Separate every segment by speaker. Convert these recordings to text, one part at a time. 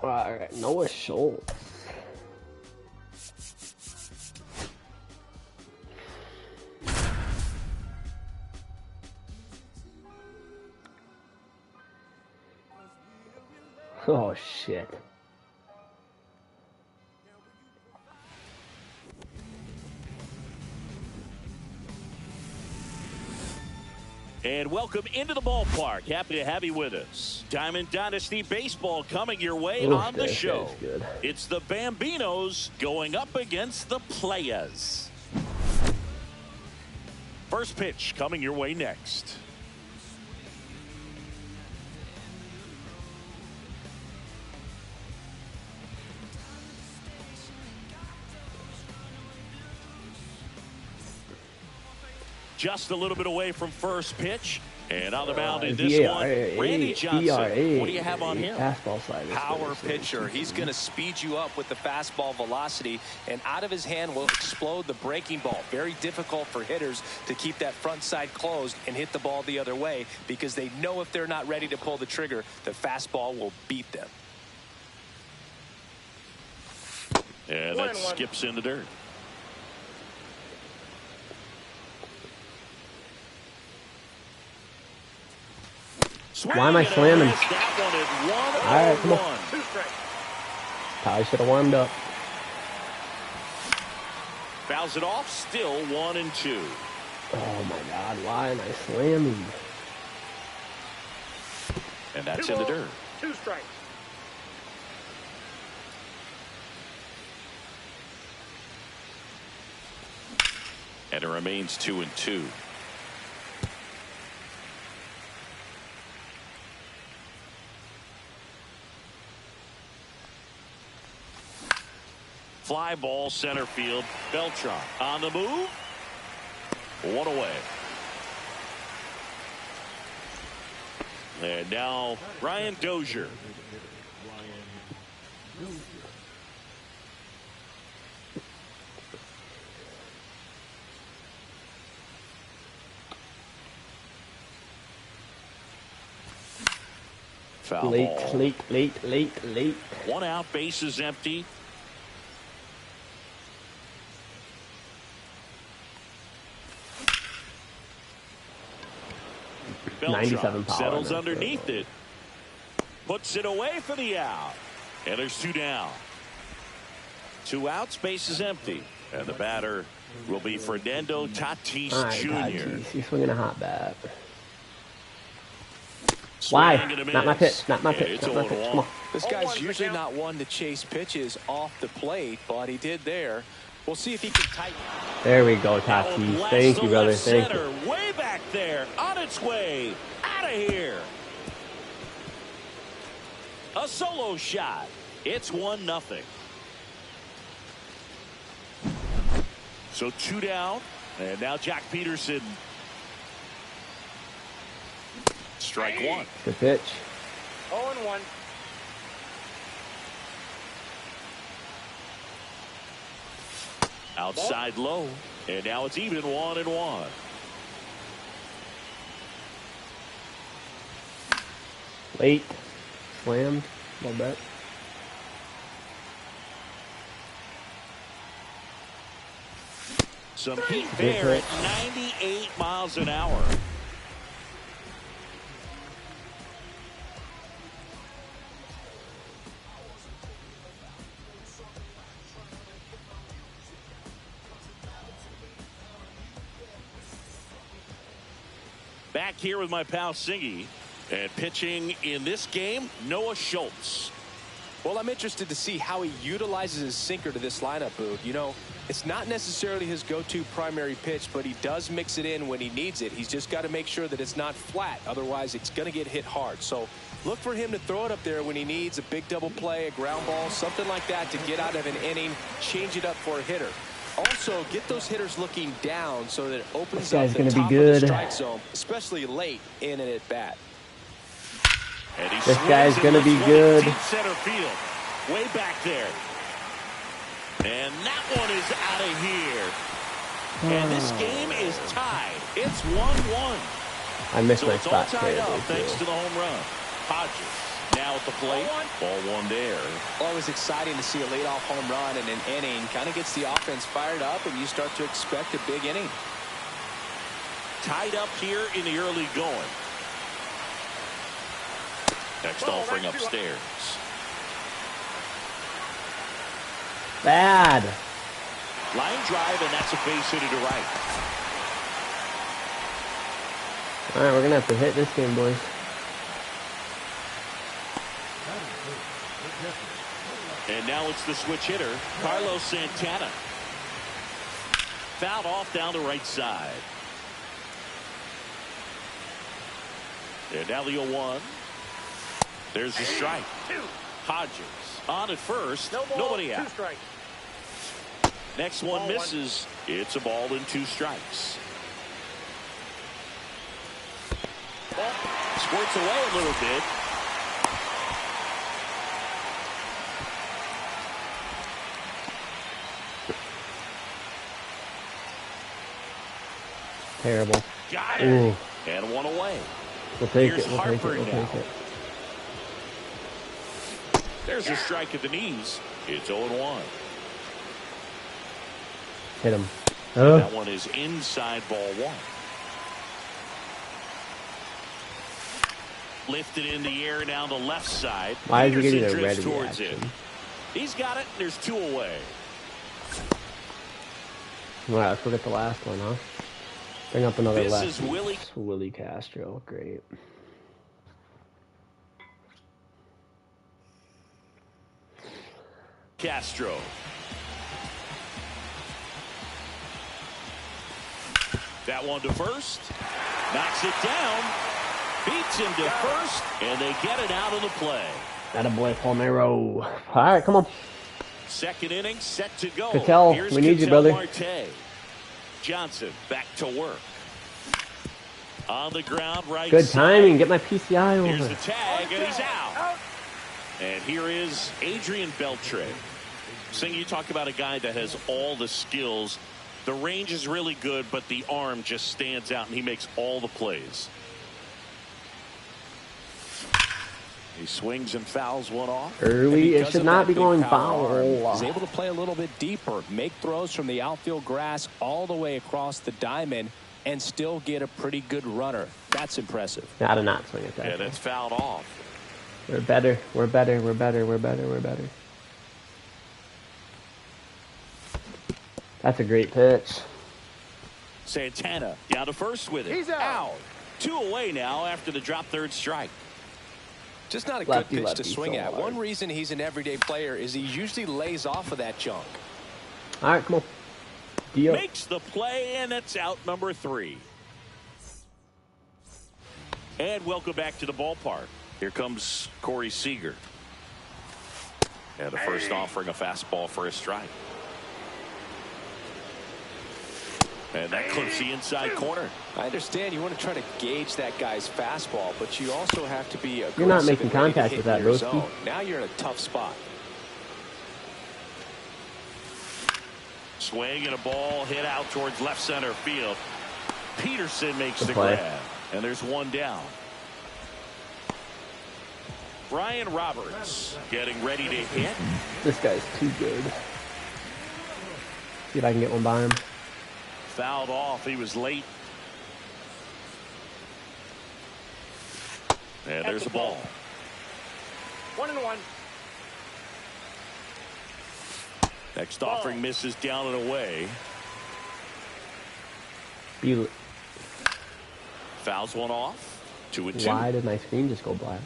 Speaker 1: Alright, Noah Schultz. Oh shit.
Speaker 2: And welcome into the ballpark. Happy to have you with us. Diamond Dynasty Baseball coming your way on the show. It's the Bambinos going up against the Playas. First pitch coming your way next. Just a little bit away from first pitch. And on the mound in this one, Randy Johnson. What do you have on him?
Speaker 1: Fastball slider.
Speaker 3: Power pitcher. He's going to speed you up with the fastball velocity, and out of his hand will explode the breaking ball. Very difficult for hitters to keep that front side closed and hit the ball the other way, because they know if they're not ready to pull the trigger, the fastball will beat them.
Speaker 2: And that skips in the dirt.
Speaker 1: Why am I slamming? Alright, come on. Probably should have warmed up.
Speaker 2: Fouls it off, still 1-2.
Speaker 1: Oh my god, why am I slamming?
Speaker 2: And that's in the dirt.
Speaker 4: 2 strikes.
Speaker 2: And it remains 2-2. Fly ball center field. Beltran on the move. 1 away. And now Ryan Dozier. Foul
Speaker 1: late,
Speaker 2: ball.
Speaker 1: late.
Speaker 2: 1 out, bases empty. Beltran
Speaker 1: 97 power.
Speaker 2: Settles underneath it. Puts it away for the out. And there's 2 down. 2 outs, bases empty. And the batter will be Fernando Tatis Jr.
Speaker 1: Tatis, he's swinging a hot bat. Why? Not my pitch. Not my pitch. Not my pitch. Come on.
Speaker 3: This guy's usually not one to chase pitches off the plate, but he did there. We'll see if he can tighten.
Speaker 1: There we go, Tatis. Thank you, brother. Thank you.
Speaker 2: Way back there, on its way, out of here. A solo shot. It's 1-0. So 2 down, and now Jack Peterson. Strike 1.
Speaker 1: Good pitch.
Speaker 4: 0-1.
Speaker 2: Outside low, and now it's even 1-1.
Speaker 1: Late. Slammed. A little bit.
Speaker 2: Some heat there at 98 miles an hour. Back here with my pal Singy, and pitching in this game, Noah Schultz.
Speaker 3: Well, I'm interested to see how he utilizes his sinker to this lineup, Boog. You know, it's not necessarily his go-to primary pitch, but he does mix it in when he needs it. He's just got to make sure that it's not flat. Otherwise, it's going to get hit hard. So look for him to throw it up there when he needs a big double play, a ground ball, something like that to get out of an inning, change it up for a hitter. Also, get those hitters looking down so that it opens up the top of the strike zone, especially late in an at-bat.
Speaker 1: This guy's going to be good.
Speaker 2: Center field, way back there. And that one is out of here. And this game is tied. It's 1-1.
Speaker 1: I missed
Speaker 2: so
Speaker 1: my
Speaker 2: it's
Speaker 1: spot.
Speaker 2: All tied up thanks to the home run. Hodges Now at the plate, ball one there.
Speaker 3: Always exciting to see a leadoff home run in an inning. Kind of gets the offense fired up, and you start to expect a big inning.
Speaker 2: Tied up here in the early going. Next offering upstairs.
Speaker 1: Bad.
Speaker 2: Line drive, and that's a base hit to right.
Speaker 1: All right, we're going to have to hit this game, boys.
Speaker 2: And now it's the switch hitter, Carlos Santana. Fouled off down the right side. And now the 0-1. There's the strike. Hodges on at first. Nobody out. Next one misses. It's a ball and 2 strikes. Squirts away a little bit.
Speaker 1: Terrible.
Speaker 2: Got it.
Speaker 1: Ooh.
Speaker 2: And 1 away.
Speaker 1: We'll take
Speaker 2: Here's
Speaker 1: it. We'll take it.
Speaker 2: Harper
Speaker 1: We'll
Speaker 2: now.
Speaker 1: take it.
Speaker 2: There's a strike at the knees. It's 0-1.
Speaker 1: Hit him.
Speaker 2: That one is inside ball 1. Lifted in the air down the left side.
Speaker 1: Why is he getting
Speaker 2: Peterson
Speaker 1: a red
Speaker 2: drifts towards
Speaker 1: reaction?
Speaker 2: it. He's got it. There's 2 away.
Speaker 1: All right, let's look at the last one, huh? Bring up another
Speaker 2: This
Speaker 1: left.
Speaker 2: is Willie.
Speaker 1: Willie Castro. Great.
Speaker 2: Castro. That one to first. Knocks it down. Beats him to first. And they get it out of the play.
Speaker 1: Attaboy, Palmero. All right, come on.
Speaker 2: Second inning set to go.
Speaker 1: Cattell,
Speaker 2: Here's
Speaker 1: we need you,
Speaker 2: Cattell
Speaker 1: brother.
Speaker 2: Marte. Johnson back to work. On the ground right
Speaker 1: Good
Speaker 2: side.
Speaker 1: timing. Get my PCI over.
Speaker 2: Here's the tag, and he's out. And here is Adrian Beltre. Sing, you talk about a guy that has all the skills. The range is really good, but the arm just stands out, and he makes all the plays. He swings and fouls one off.
Speaker 1: Early. It should not be going foul.
Speaker 3: He's able to play a little bit deeper, make throws from the outfield grass all the way across the diamond, and still get a pretty good runner. That's impressive.
Speaker 1: Gotta not swing at that.
Speaker 2: And it's fouled off.
Speaker 1: We're better. We're better. We're better. We're better. We're better. That's a great pitch.
Speaker 2: Santana down to first with it.
Speaker 3: He's out.
Speaker 2: 2 away now after the drop third strike.
Speaker 3: Just not a
Speaker 1: Lefty,
Speaker 3: good pitch
Speaker 1: lefty,
Speaker 3: to swing
Speaker 1: so
Speaker 3: at.
Speaker 1: hard.
Speaker 3: One reason he's an everyday player is he usually lays off of that junk.
Speaker 1: All right, come on. Dio.
Speaker 2: Makes the play, and it's out number 3. And welcome back to the ballpark. Here comes Corey Seager. And the first offering a fastball for a strike. And that clips the inside corner.
Speaker 3: I understand you want to try to gauge that guy's fastball, but you also have to be aggressive.
Speaker 1: You're not making
Speaker 3: and ready to
Speaker 1: contact
Speaker 3: hit
Speaker 1: with that,
Speaker 3: in your
Speaker 1: Broski.
Speaker 3: zone. Now you're in a tough spot.
Speaker 2: Swing and a ball hit out towards left center field. Peterson makes
Speaker 1: Good
Speaker 2: the
Speaker 1: play.
Speaker 2: grab. And there's one down. Brian Roberts getting ready to hit.
Speaker 1: This guy's too good. See if I can get one by him.
Speaker 2: Fouled off. He was late. And there's a ball.
Speaker 3: 1-1.
Speaker 2: Next offering misses down and away.
Speaker 1: Be
Speaker 2: Fouls one off. 2-2.
Speaker 1: Why did my screen just go black?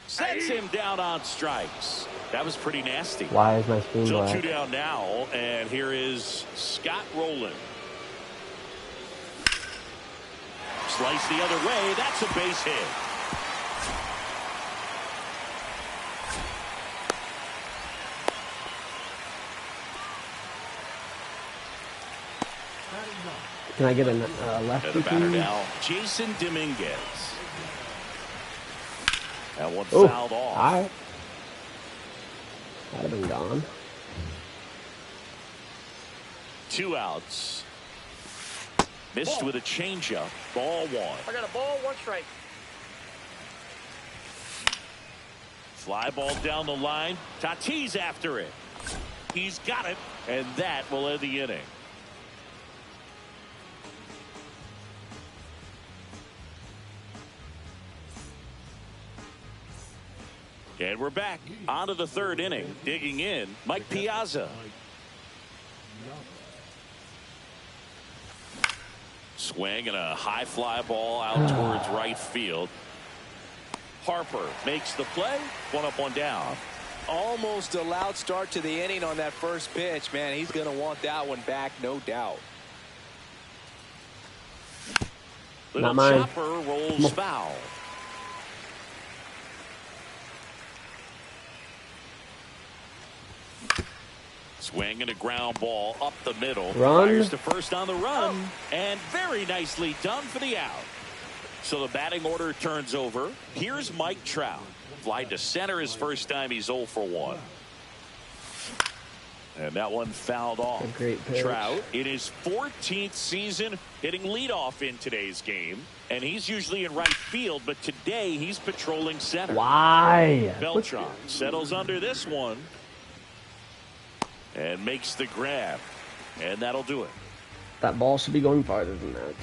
Speaker 2: Sets him down on strikes. That was pretty nasty.
Speaker 1: Why is my screen
Speaker 2: So
Speaker 1: black?
Speaker 2: 2 down now, and here is Scott Rowland. Slice the other way. That's a base hit.
Speaker 1: Can I get a
Speaker 2: And
Speaker 1: lefty,
Speaker 2: the batter
Speaker 1: please?
Speaker 2: now, Jason Dominguez. That one
Speaker 1: Oh,
Speaker 2: fouled off.
Speaker 1: all right. That'd have been gone.
Speaker 2: 2 outs. Missed with a changeup. Ball 1.
Speaker 4: I got a ball, 1 strike.
Speaker 2: Fly ball down the line. Tatis after it. He's got it, and that will end the inning. And we're back onto the 3rd inning. Digging in, Mike Piazza. Swing and a high fly ball out towards right field. Harper makes the play. 1 up, 1 down.
Speaker 3: Almost a loud start to the inning on that first pitch. Man, he's going to want that one back, no doubt.
Speaker 2: Little chopper rolls foul. Swing and a ground ball up the middle. Fires to first on the run. And very nicely done for the out. So the batting order turns over. Here's Mike Trout. Fly to center his first time. He's 0 for 1. And that one fouled off.
Speaker 1: Great pitch.
Speaker 2: Trout in his 14th season hitting leadoff in today's game. And he's usually in right field, but today he's patrolling center.
Speaker 1: Why?
Speaker 2: Beltran settles under this one. And makes the grab. And that'll do it.
Speaker 1: That ball should be going farther than that.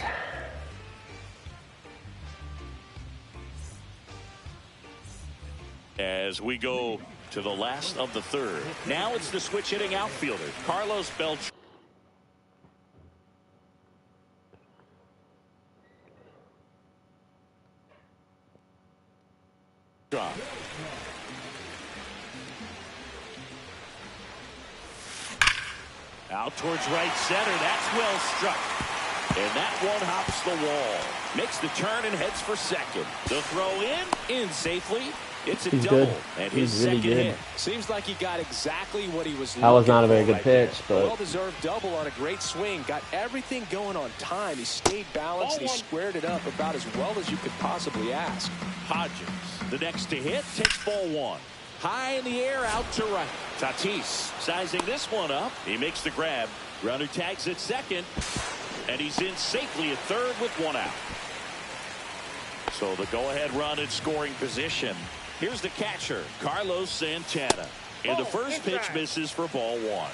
Speaker 2: As we go to the last of the 3rd. Now it's the switch hitting outfielder, Carlos Beltran. Out towards right center. That's well struck. And that one hops the wall. Makes the turn and heads for second. The throw in safely. It's a double.
Speaker 1: Good.
Speaker 2: And
Speaker 1: He's
Speaker 2: his
Speaker 1: really
Speaker 2: second
Speaker 1: good.
Speaker 2: hit.
Speaker 3: Seems like he got exactly what he was looking for.
Speaker 1: That was not a very good
Speaker 3: right
Speaker 1: pitch,
Speaker 3: there.
Speaker 1: but
Speaker 3: Well-deserved double on a great swing. Got everything going on time. He stayed balanced, and he squared it up about as well as you could possibly ask.
Speaker 2: Hodges, the next to hit, takes ball 1. High in the air, out to right. Tatis sizing this one up. He makes the grab. Runner tags at second. And he's in safely at 3rd with 1 out. So the go-ahead run in scoring position. Here's the catcher, Carlos Santana. And the first pitch misses for ball 1.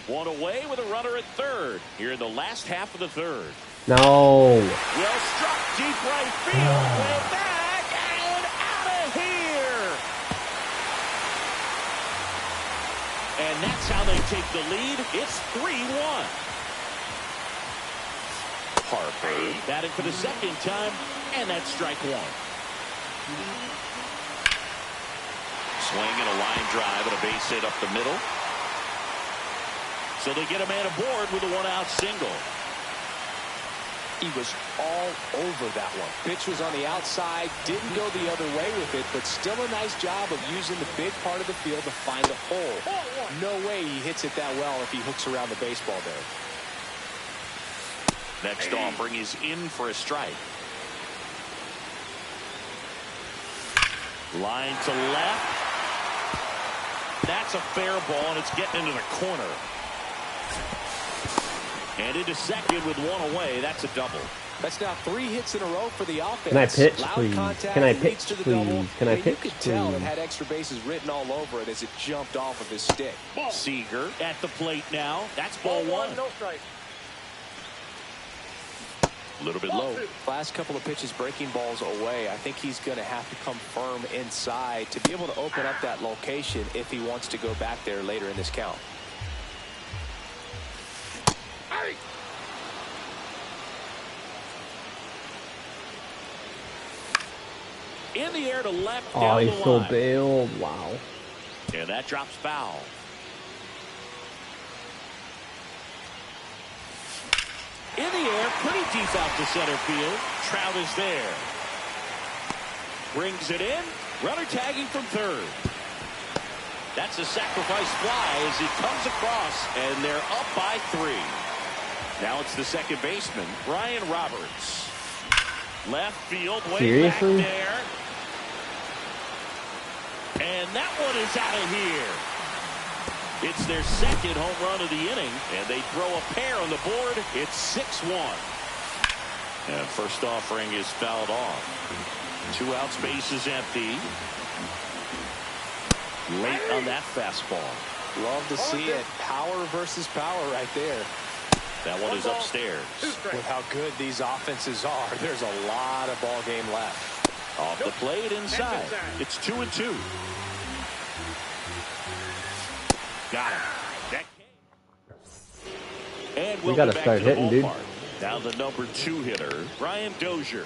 Speaker 2: One away with a runner at 3rd. Here in the last half of the 3rd.
Speaker 1: no.
Speaker 2: Well struck, deep right field. Way back and out of here. And that's how they take the lead. It's 3-1. Harper batting for the 2nd time, and that's strike 1. Swing and a line drive and a base hit up the middle. So they get a man aboard with a 1-out single.
Speaker 3: He was all over that one. Pitch was on the outside, didn't go the other way with it, but still a nice job of using the big part of the field to find a hole. No way he hits it that well if he hooks around the baseball there.
Speaker 2: Next offering is in for a strike. Line to left. That's a fair ball, and it's getting into the corner. And into second with 1 away. That's a double.
Speaker 3: That's now 3 hits in a row for the offense.
Speaker 1: Can I pitch,
Speaker 3: Loud
Speaker 1: please?
Speaker 3: contact,
Speaker 1: Can I
Speaker 3: leads
Speaker 1: pitch,
Speaker 3: to the
Speaker 1: please?
Speaker 3: double.
Speaker 1: Can I pitch,
Speaker 3: You could tell it
Speaker 1: please?
Speaker 3: had extra bases written all over it as it jumped off of his stick.
Speaker 2: Seager at the plate now. That's ball 1.
Speaker 4: No strike.
Speaker 2: A little bit low.
Speaker 3: Last couple of pitches breaking balls away. I think he's going to have to come firm inside to be able to open up that location if he wants to go back there later in this count.
Speaker 2: In the air to left.
Speaker 1: Oh,
Speaker 2: down
Speaker 1: he's
Speaker 2: the
Speaker 1: so
Speaker 2: line.
Speaker 1: bailed. Wow.
Speaker 2: And that drops foul. In the air, pretty deep out to center field. Trout is there. Brings it in. Runner tagging from 3rd. That's a sacrifice fly as he comes across, and they're up by 3. Now it's the second baseman, Brian Roberts. Left field, way
Speaker 1: Seriously?
Speaker 2: back there. And that one is out of here. It's their second home run of the inning, and they throw a pair on the board. It's 6-1. And first offering is fouled off. 2 outs, bases empty. Late on that fastball.
Speaker 3: Love to see it. Power versus power right there.
Speaker 2: That one is upstairs.
Speaker 3: With how good these offenses are, there's a lot of ball game left.
Speaker 2: Off the plate inside. It's 2-2. Got him. And
Speaker 1: we got to start hitting, dude.
Speaker 2: Now the number 2 hitter, Brian Dozier.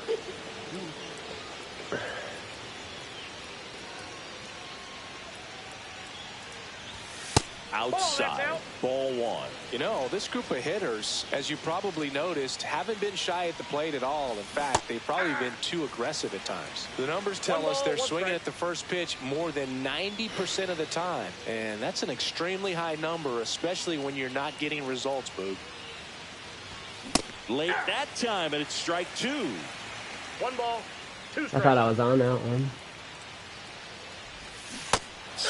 Speaker 2: Outside, ball 1.
Speaker 3: You know, this group of hitters, as you probably noticed, haven't been shy at the plate at all. In fact, they've probably been too aggressive at times. The numbers tell us they're swinging at the first pitch more than 90% of the time. And that's an extremely high number, especially when you're not getting results, Boog.
Speaker 2: Late that time, and it's strike 2.
Speaker 4: 1 ball, 2 strikes.
Speaker 1: I thought I was on that one.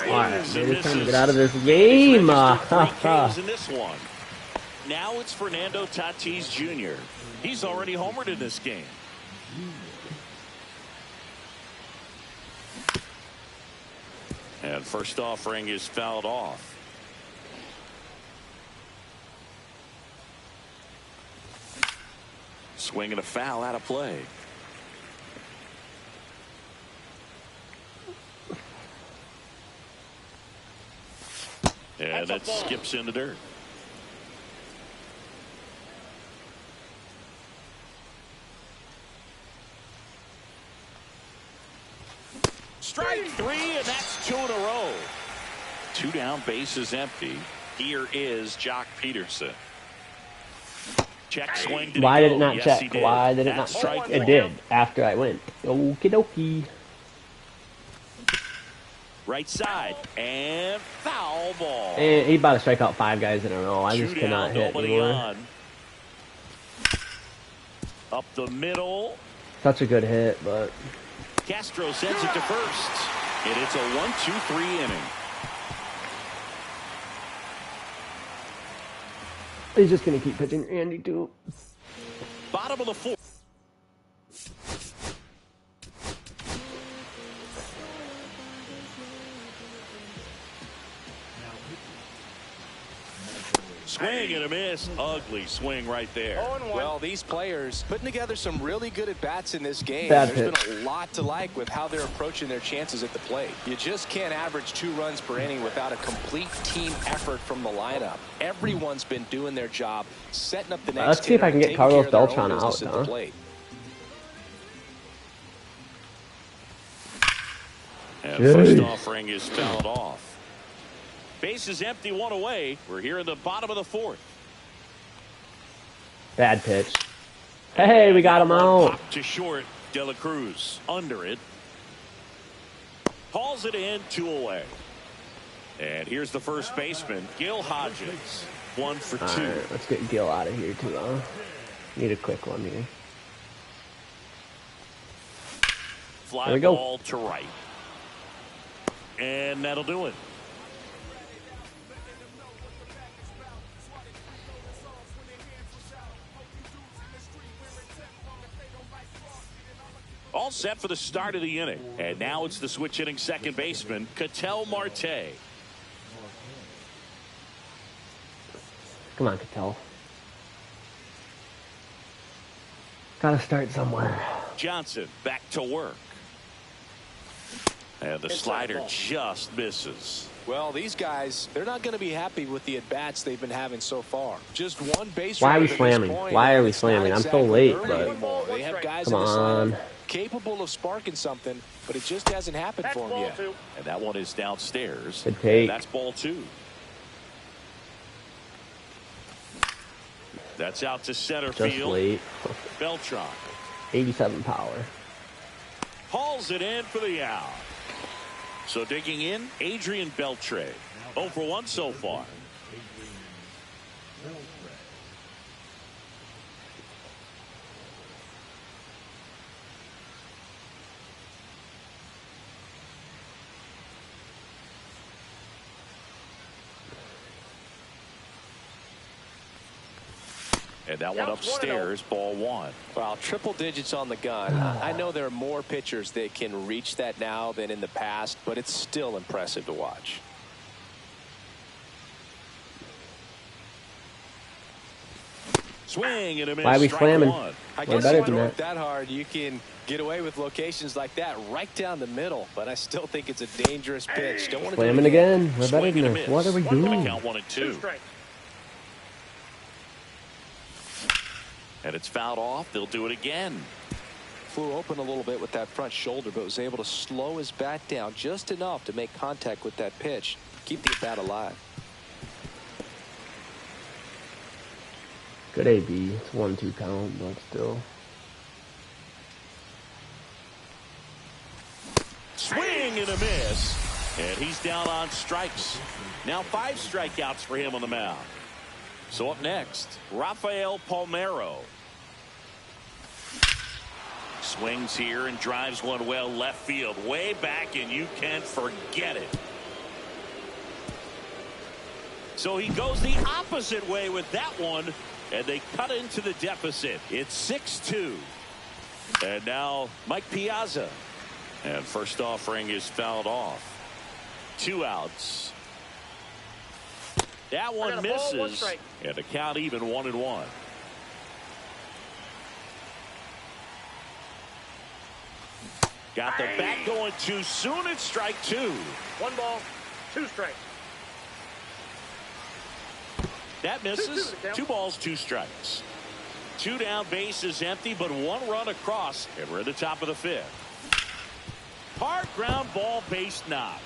Speaker 1: Alright, maybe it's time to get out of this game.
Speaker 2: In this one. Now it's Fernando Tatis Jr. He's already homered in this game. And first offering is fouled off. Swing and a foul out of play. And that skips in the dirt. Strike 3, and that's 2 in a row. 2 down, bases empty. Here is Jock Peterson. Check swing.
Speaker 1: Why did it not check? Why did it not strike? It did after I went. Okie dokie.
Speaker 2: Right side and foul ball.
Speaker 1: And he about to strike out 5 guys in a row. I just cannot hit anymore.
Speaker 2: On. Up the middle.
Speaker 1: Such a good hit, but
Speaker 2: Castro sends it to first, and it's a 1-2-3 inning.
Speaker 1: He's just gonna keep pitching Andy too.
Speaker 2: Bottom of the 4th. Swing and a miss. Ugly swing right there.
Speaker 3: Well, these players putting together some really good at-bats in this game.
Speaker 1: Bad
Speaker 3: There's
Speaker 1: pitch.
Speaker 3: been a lot to like with how they're approaching their chances at the plate. You just can't average 2 runs per inning without a complete team effort from the lineup. Everyone's been doing their job, setting up the next
Speaker 1: Let's see if I can get
Speaker 3: taking
Speaker 1: Carlos
Speaker 3: care of their own
Speaker 1: Beltran out,
Speaker 3: business at the plate.
Speaker 2: And first offering is fouled off. Base is empty, 1 away. We're here in the bottom of the 4th.
Speaker 1: Bad pitch. Hey, we got him out.
Speaker 2: Pop to short. De La Cruz under it. Hauls it in, 2 away. And here's the first baseman, Gil Hodges. 1 for 2.
Speaker 1: All right, let's get Gil out of here too. Need a quick one here.
Speaker 2: Fly
Speaker 1: There we go.
Speaker 2: ball to right. And that'll do it. All set for the start of the inning. And now it's the switch hitting second baseman, Ketel Marte.
Speaker 1: Come on, Cattell. Gotta start somewhere.
Speaker 2: Johnson back to work. And the slider just misses.
Speaker 3: Well, these guys, they're not going to be happy with the at-bats they've been having so far. Just 1 base
Speaker 1: Why are we
Speaker 3: runner at this
Speaker 1: slamming?
Speaker 3: point,
Speaker 1: Why are we
Speaker 3: it's not
Speaker 1: slamming? I'm so
Speaker 3: exactly
Speaker 1: late,
Speaker 3: early
Speaker 1: but
Speaker 3: anymore. They have guys
Speaker 1: come
Speaker 3: in this
Speaker 1: on.
Speaker 3: lineup capable of sparking something, but it just hasn't happened for them yet.
Speaker 2: And that one is downstairs.
Speaker 1: Good take.
Speaker 2: That's ball 2. That's out to center
Speaker 1: Just
Speaker 2: field.
Speaker 1: late.
Speaker 2: Beltran
Speaker 1: 87 power.
Speaker 2: hauls it in for the out. So digging in, Adrian Beltre. 0 for 1 so far. And that one upstairs, ball one.
Speaker 3: Well, triple digits on the gun. I know there are more pitchers that can reach that now than in the past, but it's still impressive to watch.
Speaker 2: Swing and a miss.
Speaker 1: Why are we slamming?
Speaker 3: I
Speaker 1: We're
Speaker 3: guess
Speaker 1: better
Speaker 3: if you
Speaker 1: than
Speaker 3: work
Speaker 1: that.
Speaker 3: that hard, you can get away with locations like that right down the middle. But I still think it's a dangerous pitch. Don't want to
Speaker 1: Slamming again. We're better
Speaker 2: Swing and a
Speaker 1: than
Speaker 2: miss.
Speaker 1: this. What are we
Speaker 2: One ball,
Speaker 1: doing?
Speaker 2: count 1-2. And it's fouled off. They'll do it again.
Speaker 3: Flew open a little bit with that front shoulder, but was able to slow his bat down just enough to make contact with that pitch. Keep the bat alive.
Speaker 1: Good AB. It's 1-2 count, but still.
Speaker 2: Swing and a miss. And he's down on strikes. Now 5 strikeouts for him on the mound. So up next, Rafael Palmeiro. Swings here and drives one well left field. Way back, and you can forget it. So he goes the opposite way with that one, and they cut into the deficit. It's 6-2. And now Mike Piazza. And first offering is fouled off. 2 outs. That one misses, and the count even 1-1. Got the bat going too soon. It's strike 2.
Speaker 4: 1 ball, 2 strikes.
Speaker 2: That misses. 2 balls, 2 strikes. 2 down, base is empty, but 1 run across, and we're at the top of the 5th. Hard ground ball, base knock.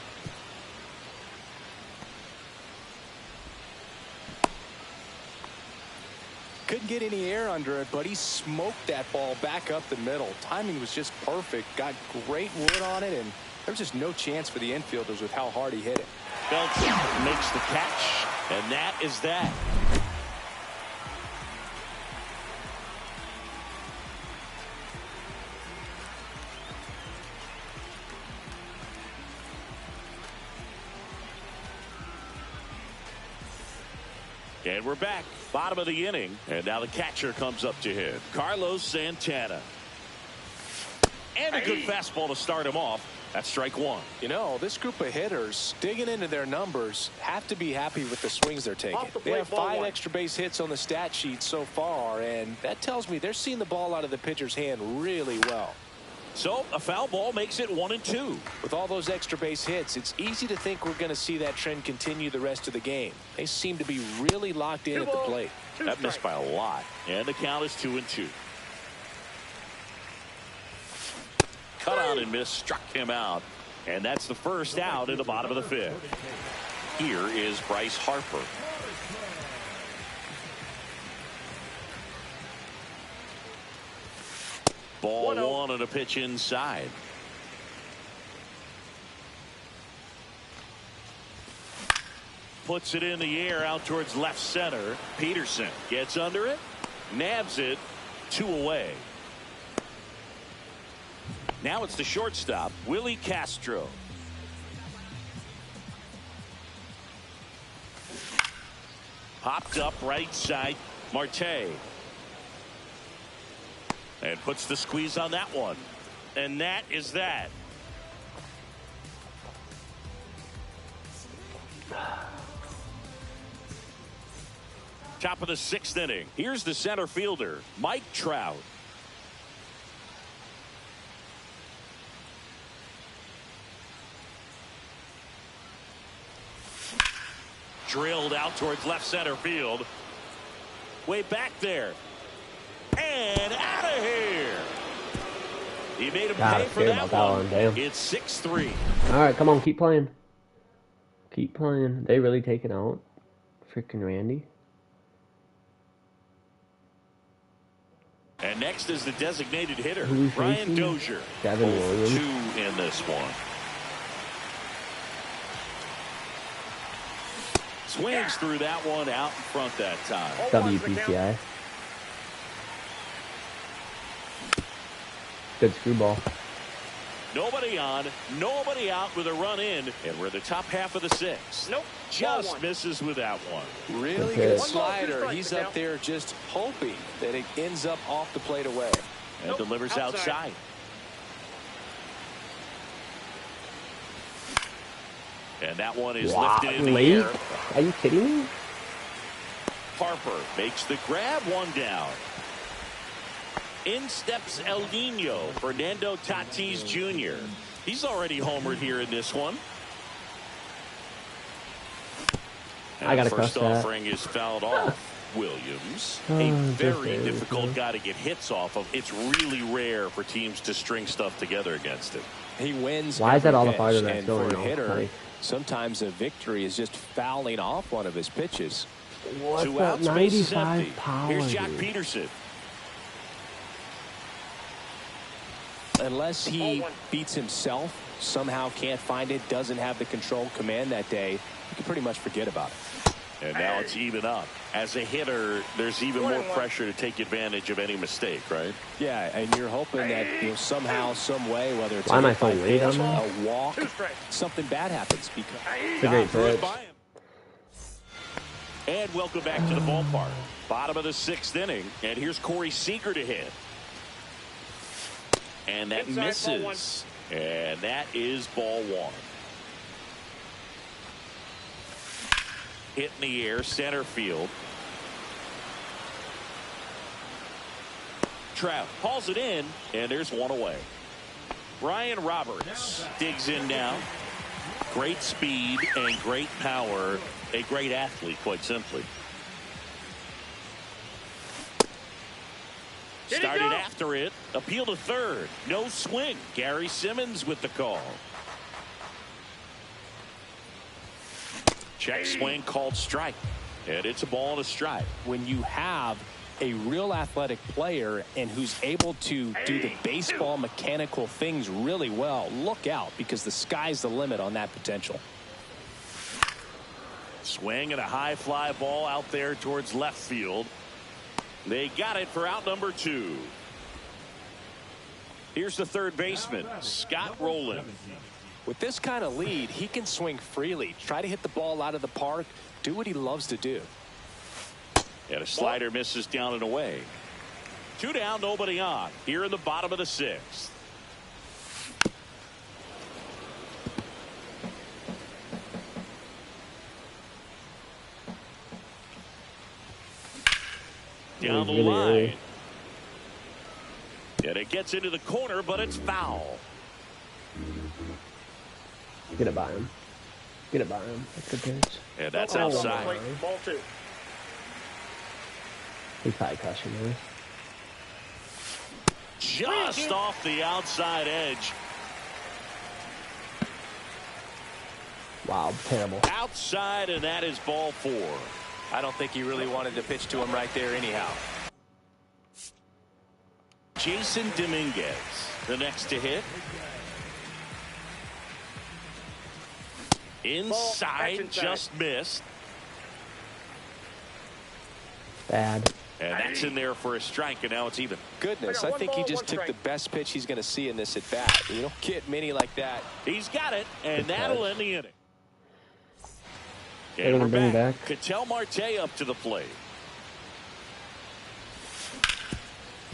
Speaker 3: Couldn't get any air under it, but he smoked that ball back up the middle. Timing was just perfect. Got great wood on it, and there was just no chance for the infielders with how hard he hit it.
Speaker 2: Belts makes the catch, and that is that. And we're back. Bottom of the inning. And now the catcher comes up to hit. Carlos Santana. And a good fastball to start him off. That's strike 1.
Speaker 3: You know, this group of hitters, digging into their numbers, have to be happy with the swings they're taking. They have 5 extra base hits on the stat sheet so far, and that tells me they're seeing the ball out of the pitcher's hand really well.
Speaker 2: So a foul ball makes it 1-2.
Speaker 3: With all those extra base hits, it's easy to think we're going to see that trend continue the rest of the game. They seem to be really locked in at the plate.
Speaker 2: That missed by a lot. And the count is 2-2. Cut on and miss, struck him out. And that's the first out in the bottom of the 5th. Here is Bryce Harper. Ball 1 and a pitch inside. Puts it in the air out towards left center. Peterson gets under it, nabs it, 2 away. Now it's the shortstop, Willie Castro. Popped up right side, Marte. And puts the squeeze on that one. And that is that. Top of the 6th inning. Here's the center fielder, Mike Trout. Drilled out towards left center field. Way back there. And out of here. He made him pay for that one. It's 6-3.
Speaker 1: All right, come on, keep playing. Keep playing. They really taking out freaking Randy.
Speaker 2: And next is the designated hitter,
Speaker 1: Who's
Speaker 2: Brian
Speaker 1: facing?
Speaker 2: Dozier.
Speaker 1: Gavin Williams.
Speaker 2: 2 in this one. Swings through that one out in front that time.
Speaker 1: WPCI. Good screwball.
Speaker 2: Nobody on, nobody out with a run in, and we're the top half of the sixth.
Speaker 4: Nope.
Speaker 2: Just misses with that one.
Speaker 3: Really good slider. He's up there just hoping that it ends up off the plate away.
Speaker 2: And delivers outside. And that one is lifted in the air.
Speaker 1: Are you kidding me?
Speaker 2: Harper makes the grab, one down. In steps El Nino, Fernando Tatis Jr. He's already homered here in this one. And
Speaker 1: I gotta
Speaker 2: first
Speaker 1: crush that.
Speaker 2: offering is fouled off. Williams, a very difficult guy to get hits off of. It's really rare for teams to string stuff together against him.
Speaker 3: He wins.
Speaker 1: Why is that all the
Speaker 3: pitch,
Speaker 1: farther that's
Speaker 3: and for
Speaker 1: going
Speaker 3: a hitter,
Speaker 1: on?
Speaker 3: sometimes a victory is just fouling off one of his pitches.
Speaker 1: What's
Speaker 2: 2
Speaker 1: that
Speaker 2: outs, base is
Speaker 1: 95
Speaker 2: empty.
Speaker 1: power?
Speaker 2: Here's Jack
Speaker 1: dude?
Speaker 2: Peterson.
Speaker 3: Unless he beats himself, somehow can't find it, doesn't have the control command that day, you can pretty much forget about it.
Speaker 2: And now it's even up. As a hitter, there's even more pressure to take advantage of any mistake, right?
Speaker 3: Yeah, and you're hoping that somehow, some way, whether it's
Speaker 1: Why am I so late on that?
Speaker 3: a walk, something bad happens. Because
Speaker 1: It's a great pitch.
Speaker 2: And welcome back to the ballpark. Bottom of the sixth inning, and here's Corey Seager to hit. And that misses. And that is ball one. Hit in the air, center field. Trout hauls it in, and there's one away. Ryan Roberts digs in now. Great speed and great power. A great athlete, quite simply. Started after it. Appeal to third. No swing. Gary Simmons with the call. Check swing called strike. And it's a ball and a strike.
Speaker 3: when you have a real athletic player and who's able to do the baseball mechanical things really well, look out, because the sky's the limit on that potential.
Speaker 2: Swing and a high fly ball out there towards left field. They got it for out number 2. Here's the third baseman, Scott Rowland.
Speaker 3: With this kind of lead, he can swing freely, try to hit the ball out of the park, do what he loves to do.
Speaker 2: And a slider misses down and away. 2 down, nobody on. Here in the bottom of the sixth. Down the line. And it gets into the corner, but it's foul.
Speaker 1: Get it by him. Get it by him. That's a good pitch.
Speaker 2: And that's outside.
Speaker 4: Ball 2.
Speaker 1: He's probably crushing this.
Speaker 2: Just off the outside edge.
Speaker 1: Wow, terrible.
Speaker 2: Outside, and that is ball 4.
Speaker 3: I don't think he really wanted to pitch to him right there anyhow.
Speaker 2: Jason Dominguez, the next to hit. Inside, just missed.
Speaker 1: Bad.
Speaker 2: And that's in there for a strike, and now it's even.
Speaker 3: Goodness, I think he just took the best pitch he's going to see in this at bat. You don't get many like that.
Speaker 2: He's got it, and that'll end the inning.
Speaker 1: They're
Speaker 2: And
Speaker 1: gonna
Speaker 2: we're
Speaker 1: bring
Speaker 2: back.
Speaker 1: back.
Speaker 2: Ketel Marte up to the plate.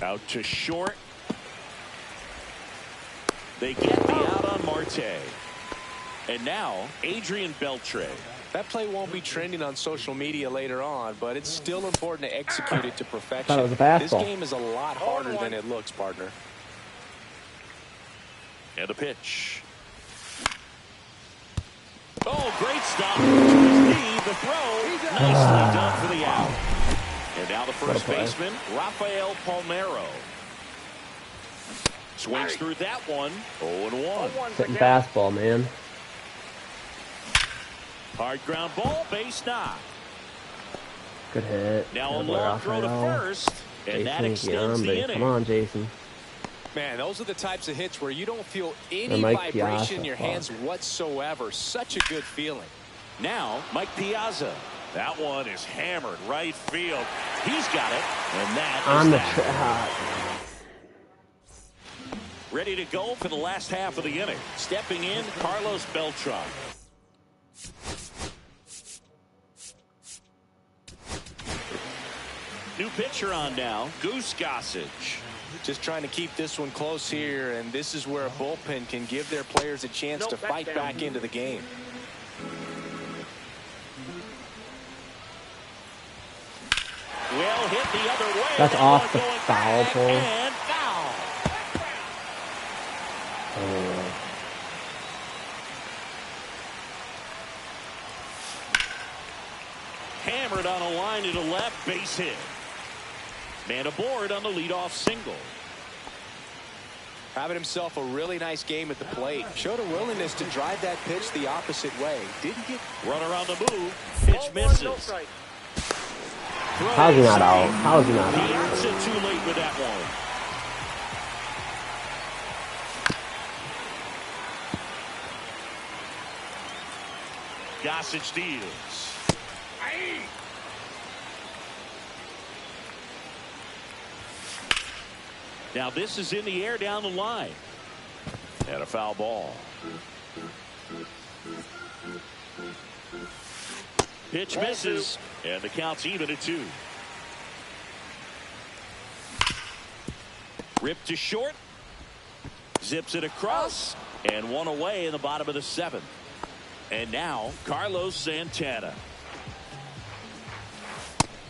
Speaker 2: Out to short. They get the out on Marte. And now, Adrian Beltre.
Speaker 3: That play won't be trending on social media later on, but it's still important to execute it to perfection.
Speaker 1: Thought it was a fastball.
Speaker 3: This game is a lot harder than it looks, partner.
Speaker 2: And a pitch. Oh, great stop. To his knee, the throw. Nicely done for the out. And now the first baseman, Rafael Palmeiro. Swings through that one. 0-1.
Speaker 1: Sitting fastball, man.
Speaker 2: Hard ground ball, base knock.
Speaker 1: Good hit.
Speaker 2: Now a
Speaker 1: Good
Speaker 2: long throw to
Speaker 1: Rafael.
Speaker 2: first. And that
Speaker 1: Jason,
Speaker 2: extends the inning.
Speaker 1: come on, Jason.
Speaker 3: Man, those are the types of hits where you don't feel any
Speaker 1: Or Mike
Speaker 3: vibration
Speaker 1: Piazza.
Speaker 3: in your hands whatsoever. Such a good feeling.
Speaker 2: Now, Mike Piazza. That one is hammered right field. He's got it. And that
Speaker 1: On
Speaker 2: is
Speaker 1: the
Speaker 2: that. Ready to go for the last half of the inning. Stepping in, Carlos Beltran. New pitcher on now, Goose Gossage.
Speaker 3: Just trying to keep this one close here, and this is where a bullpen can give their players a chance to fight back into the game.
Speaker 2: Well hit the other way.
Speaker 1: That's off the foul pole.
Speaker 2: And foul. Hammered on a line to the left, base hit. Man aboard on the leadoff single.
Speaker 3: Having himself a really nice game at the plate. Showed a willingness to drive that pitch the opposite way. Didn't get...
Speaker 2: Runner on the move. Pitch misses.
Speaker 1: How's he not out? How is he not out?
Speaker 2: He hits it too late with that one. Gossage deals. Now this is in the air down the line. And a foul ball. Pitch misses. And the count's even at 2. Ripped to short. Zips it across. And one away in the bottom of the 7th. And now Carlos Santana.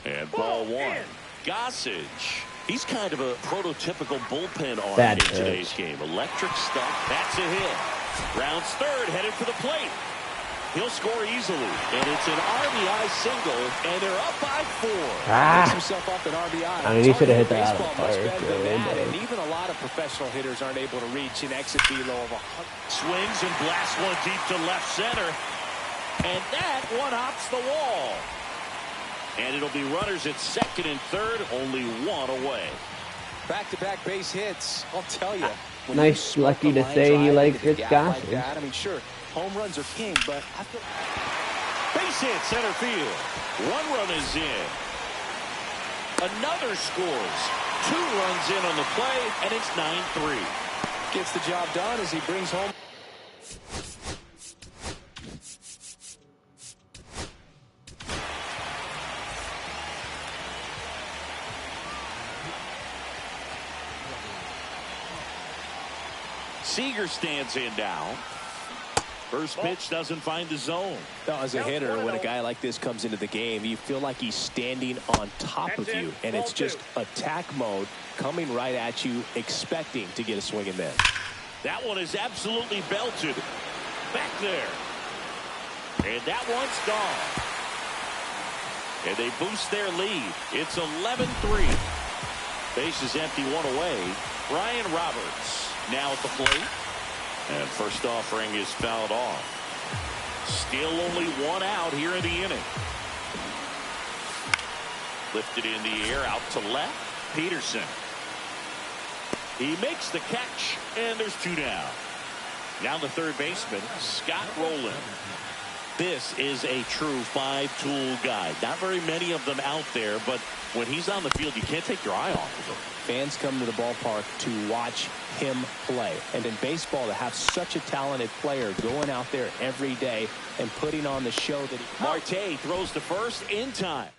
Speaker 2: And ball 1. Gossage. He's kind of a prototypical bullpen arm in today's game. Electric stuff. That's a hit. Rounds third, headed for the plate. He'll score easily. And it's an RBI single, and they're up by 4.
Speaker 3: Makes himself up an RBI.
Speaker 1: I mean, he should have hit that out of the
Speaker 3: Much
Speaker 1: park.
Speaker 3: better than that, and even a lot of professional hitters aren't able to reach an exit below of 100.
Speaker 2: Swings and blasts one deep to left center. And that one hops the wall. And it'll be runners at second and third, only 1 away.
Speaker 3: Back-to-back base hits. I'll tell you.
Speaker 1: Nice, lucky to say he likes his Gossage.
Speaker 3: I mean, sure, home runs are king, but I feel...
Speaker 2: Base hit center field. 1 run is in. Another scores. 2 runs in on the play, and it's 9-3.
Speaker 3: Gets the job done as he brings home.
Speaker 2: Seager stands in now. First pitch doesn't find the zone.
Speaker 3: Now, as a hitter, when a guy like this comes into the game, you feel like he's standing on top of you, and it's just attack mode coming right at you, expecting to get a swing and miss.
Speaker 2: That one is absolutely belted. Back there. And that one's gone. And they boost their lead. It's 11-3. Base is empty, 1 away. Brian Roberts now at the plate. And first offering is fouled off. Still only 1 out here in the inning. Lifted in the air out to left. Peterson. He makes the catch, and there's 2 down. Now the third baseman, Scott Rowland. This is a true 5-tool guy. Not very many of them out there, but when he's on the field, you can't take your eye off of him.
Speaker 3: Fans come to the ballpark to watch him play. And in baseball, to have such a talented player going out there every day and putting on the show that he...
Speaker 2: Marte throws to first in time.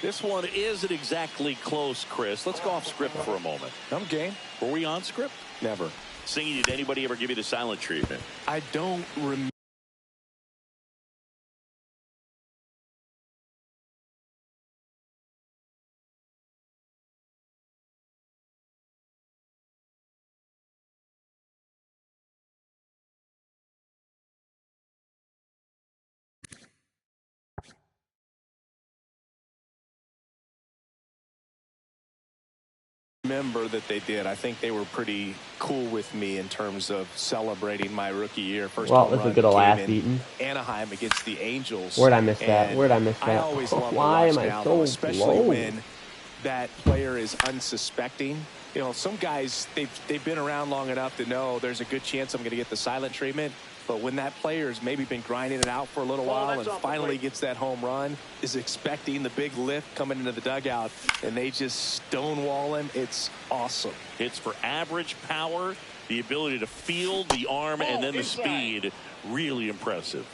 Speaker 2: This one isn't exactly close, Chris. Let's go off script for a moment.
Speaker 3: I'm game.
Speaker 2: Were we on script?
Speaker 3: Never.
Speaker 2: Singing, did anybody ever give you the silent treatment?
Speaker 3: I don't remember. That they did. I think they were pretty cool with me in terms of celebrating my rookie year. First
Speaker 1: well, this is good last beaten.
Speaker 3: Anaheim against the Angels.
Speaker 1: Where'd I miss that? Where'd I miss that?
Speaker 3: I always love
Speaker 1: Why am I
Speaker 3: now,
Speaker 1: so
Speaker 3: especially
Speaker 1: low?
Speaker 3: when that player is unsuspecting. You know, some guys they've been around long enough to know there's a good chance I'm going to get the silent treatment. But when that player's maybe been grinding it out for a little while and finally gets that home run, is expecting the big lift coming into the dugout, and they just stonewall him, it's awesome.
Speaker 2: Hits for average power, the ability to field the arm, and then the speed. Really impressive.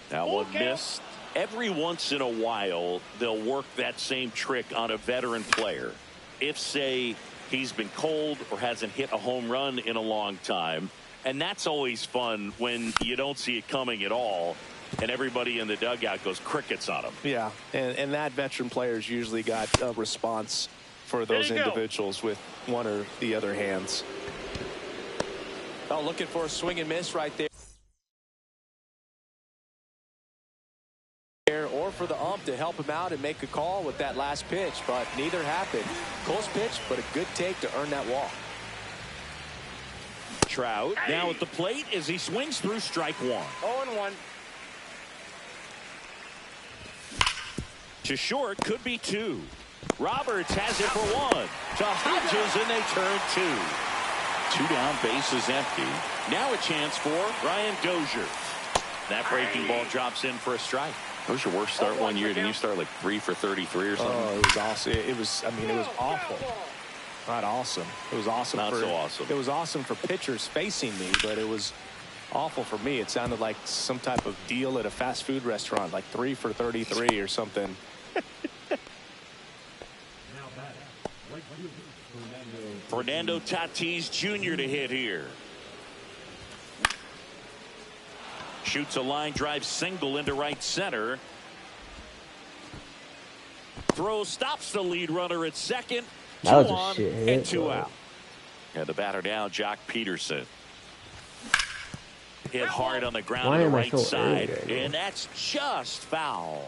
Speaker 2: That one missed. Every once in a while, they'll work that same trick on a veteran player. If, say, he's been cold or hasn't hit a home run in a long time. And that's always fun when you don't see it coming at all and everybody in the dugout goes crickets on him.
Speaker 3: Yeah, and that veteran player's usually got a response for those individuals with one or the other hands. Oh, looking for a swing and miss right there. Or for the ump to help him out and make a call with that last pitch, but neither happened. Close pitch, but a good take to earn that walk.
Speaker 2: Trout now at the plate as he swings through strike one.
Speaker 4: 0-1.
Speaker 2: To short, could be two. Roberts has it for one. To Hodges, and they turn two. 2 down, bases empty. Now a chance for Ryan Dozier. That breaking ball drops in for a strike.
Speaker 5: That was your worst start one year. Didn't you start like 3 for 33 or something?
Speaker 3: Oh, it was awesome. It was, I mean, it was awful. Not awesome. It was awesome.
Speaker 2: Not so awesome.
Speaker 3: It was awesome for pitchers facing me, but it was awful for me. It sounded like some type of deal at a fast food restaurant, like 3 for 33 or something.
Speaker 2: Fernando Tatis Jr. to hit here. Shoots a line drive single into right center. Throw stops the lead runner at second.
Speaker 1: That was
Speaker 2: 2
Speaker 1: a
Speaker 2: on
Speaker 1: shit hit,
Speaker 2: and 2
Speaker 1: bro.
Speaker 2: out. And the batter now, Jock Peterson. Hit hard on the ground
Speaker 1: Why
Speaker 2: to the
Speaker 1: am I
Speaker 2: right
Speaker 1: so
Speaker 2: side.
Speaker 1: angry?
Speaker 2: And that's just foul.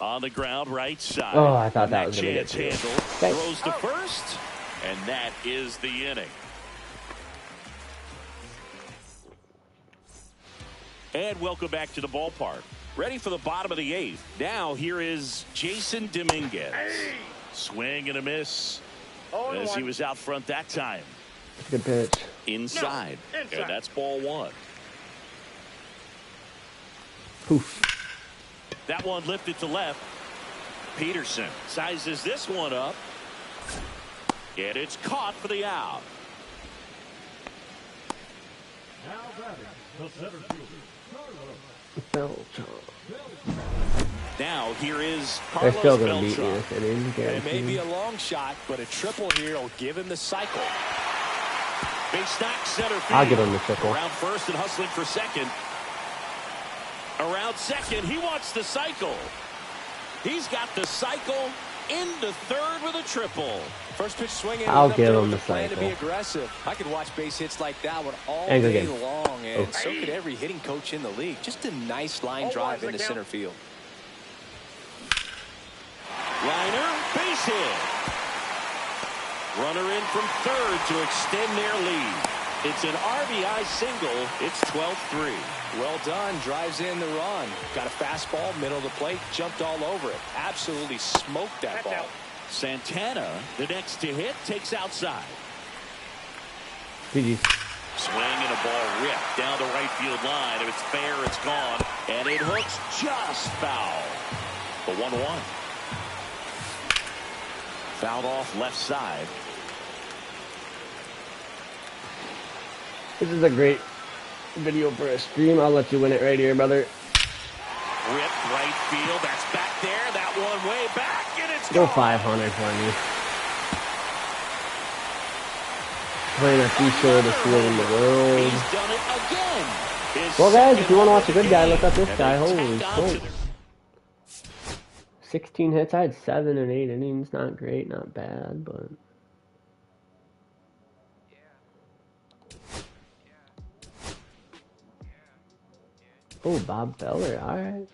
Speaker 2: On the ground, right side.
Speaker 1: Oh, I thought that was going to get
Speaker 2: chance
Speaker 1: through.
Speaker 2: handle. Throws to first. And that is the inning. And welcome back to the ballpark. Ready for the bottom of the 8th. Now here is Jason Dominguez. Swing and a miss as he was out front that time.
Speaker 1: Good pitch.
Speaker 2: Inside. And that's ball 1.
Speaker 1: Poof.
Speaker 2: That one lifted to left. Peterson sizes this one up. And it's caught for the out. Now here is
Speaker 1: They're
Speaker 2: Carlos
Speaker 1: still going to beat me
Speaker 2: Beltran.
Speaker 1: this inning.
Speaker 3: It may be a long shot, but a triple here will give him the cycle.
Speaker 2: Big stack center field.
Speaker 1: I'll give him the triple.
Speaker 2: Around first and hustling for second. Around second, he wants the cycle. He's got the cycle into third with a triple.
Speaker 3: First pitch swinging.
Speaker 1: I'll give him the
Speaker 3: plan to be
Speaker 1: cycle.
Speaker 3: aggressive. I could watch base hits like that one all
Speaker 1: And
Speaker 3: day
Speaker 1: again.
Speaker 3: long, and
Speaker 1: Oh.
Speaker 3: so could every hitting coach in the league. Just a nice line drive into center field.
Speaker 2: Liner, base hit. Runner in from third to extend their lead. It's an RBI single. It's 12-3.
Speaker 3: Well done. Drives in the run. Got a fastball, middle of the plate, jumped all over it. Absolutely smoked that ball.
Speaker 2: Santana, the next to hit, takes outside.
Speaker 1: GG.
Speaker 2: Swing and a ball ripped down the right field line. If it's fair, it's gone. And it hooks just foul. The 1-1. Fouled off left side.
Speaker 1: This is a great video for a stream. I'll let you win it right here, brother.
Speaker 2: Ripped right field. That's back there. That one way back. And it's
Speaker 1: Go
Speaker 2: gone.
Speaker 1: 500 for me. Playing a feature of the field in the world.
Speaker 2: He's done it again. His
Speaker 1: Well, guys, if
Speaker 2: second
Speaker 1: you want to
Speaker 2: of
Speaker 1: watch a
Speaker 2: the
Speaker 1: good guy,
Speaker 2: game.
Speaker 1: look up this
Speaker 2: And
Speaker 1: guy.
Speaker 2: they
Speaker 1: Holy
Speaker 2: tack on to
Speaker 1: smokes. 16 hits. I had 7 and 8 innings. Not great, not bad, but... Oh, Bob Feller. All right.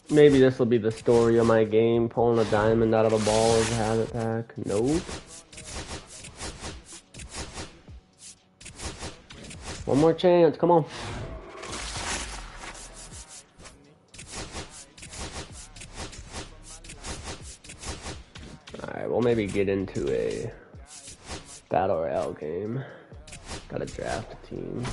Speaker 1: Maybe this will be the story of my game. Pulling a diamond out of a ball as a habit pack. Nope. One more chance. Come on. maybe get into a battle royale game. Gotta draft a team.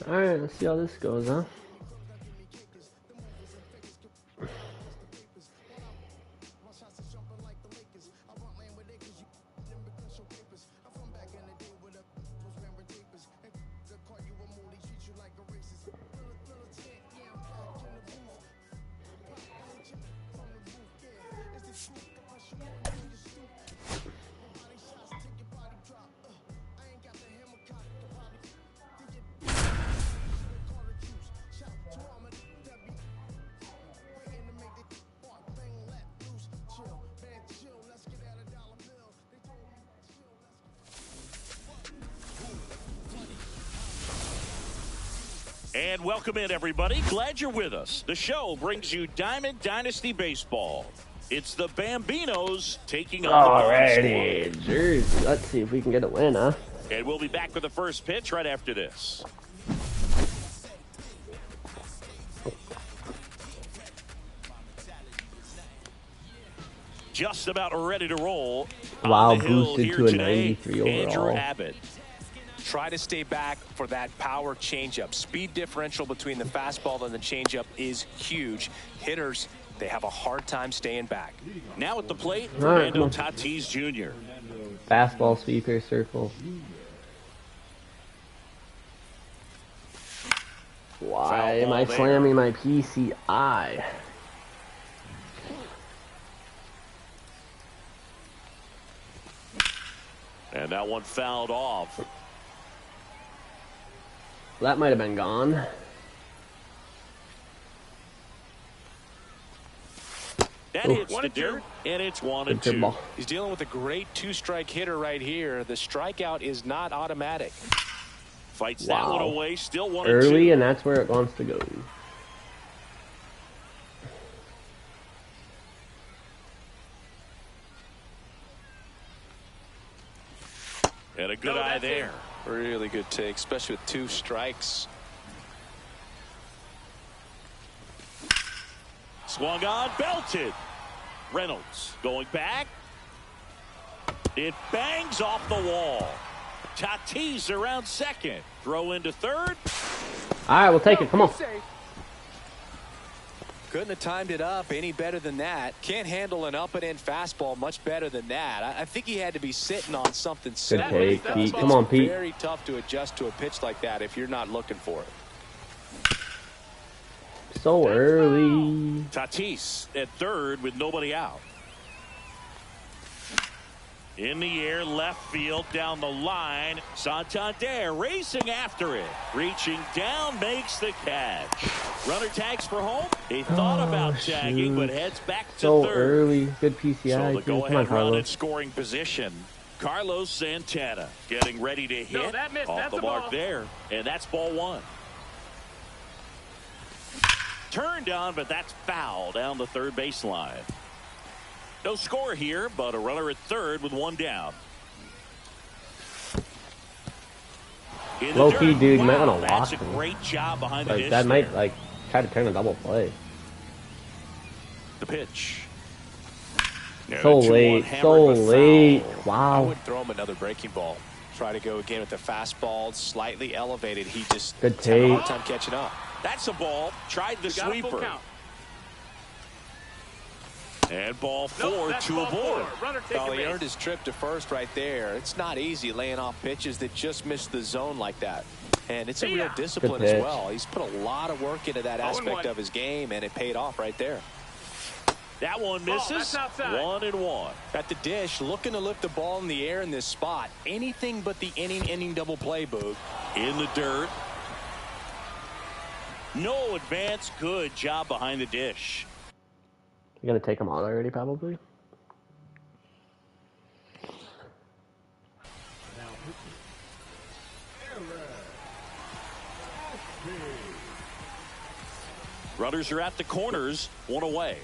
Speaker 1: Alright, let's see how this goes, huh?
Speaker 2: And welcome in, everybody. Glad you're with us. The show brings you Diamond Dynasty Baseball. It's the Bambinos taking on
Speaker 1: Alrighty, jersey. Let's see if we can get a win, huh?
Speaker 2: And we'll be back with the first pitch right after this. Just about ready to roll.
Speaker 1: Wow,
Speaker 2: On the hill
Speaker 1: boosted
Speaker 2: here
Speaker 1: to a
Speaker 2: today,
Speaker 1: 93 overall.
Speaker 2: Andrew Abbott.
Speaker 3: Try to stay back for that power changeup. Speed differential between the fastball and the changeup is huge. Hitters, they have a hard time staying back.
Speaker 2: Now at the plate,
Speaker 1: Right,
Speaker 2: Fernando Tatis Jr.
Speaker 1: Fastball, sweeper, circle. Why am I slamming my PCI?
Speaker 2: And that one fouled off.
Speaker 1: That might have been gone.
Speaker 2: That hits the dirt, and it's 1-2.
Speaker 3: He's dealing with a great two-strike hitter right here. The strikeout is not automatic.
Speaker 2: Fights that one away, still 1-2.
Speaker 1: Early, and that's where it wants to go.
Speaker 2: And a good eye there.
Speaker 3: Really good take, especially with 2 strikes.
Speaker 2: Swung on, belted. Reynolds going back. It bangs off the wall. Tatis around second. Throw into third.
Speaker 1: All right, we'll take it. Come on.
Speaker 3: Couldn't have timed it up any better than that. Can't handle an up and in fastball much better than that. I think he had to be sitting on something set.
Speaker 1: Good take, Pete. Come on, Pete.
Speaker 3: It's very tough to adjust to a pitch like that if you're not looking for it.
Speaker 1: So early.
Speaker 2: Tatis at third with nobody out. In the air, left field, down the line. Santander racing after it. Reaching down, makes the catch. Runner tags for home. He thought about tagging, but heads back to
Speaker 1: so
Speaker 2: third.
Speaker 1: Early. Good PCI.
Speaker 2: So the go-ahead run in
Speaker 1: Carlos.
Speaker 2: scoring position. Carlos Santana getting ready to hit.
Speaker 4: No, that missed.
Speaker 2: Off
Speaker 4: That's
Speaker 2: the
Speaker 4: a
Speaker 2: mark
Speaker 4: ball.
Speaker 2: there. And that's ball one. Turned on, but that's foul down the third baseline. No score here, but a runner at third with one down.
Speaker 1: Low key, dude. You might want to
Speaker 2: That's
Speaker 1: walk
Speaker 2: a
Speaker 1: him.
Speaker 2: great job behind the dish.
Speaker 1: That might try to turn a double play.
Speaker 2: The pitch.
Speaker 1: So late. So late. Wow.
Speaker 3: I would throw him another breaking ball. Try to go again with the fastball, slightly elevated. He just
Speaker 1: good
Speaker 3: had a
Speaker 1: take.
Speaker 3: hard time catching up.
Speaker 2: That's a ball. Tried the sweeper. And ball four to avoid.
Speaker 3: Well, he earned his trip to first right there. It's not easy laying off pitches that just miss the zone like that. And it's a real discipline as well. He's put a lot of work into that aspect of his game, and it paid off right there.
Speaker 2: That one misses. 1-1.
Speaker 3: At the dish, looking to lift the ball in the air in this spot. Anything but the inning double play, Boog.
Speaker 2: In the dirt. No advance. Good job behind the dish.
Speaker 1: You gotta take him out already, probably.
Speaker 2: Runners are at the corners. One away.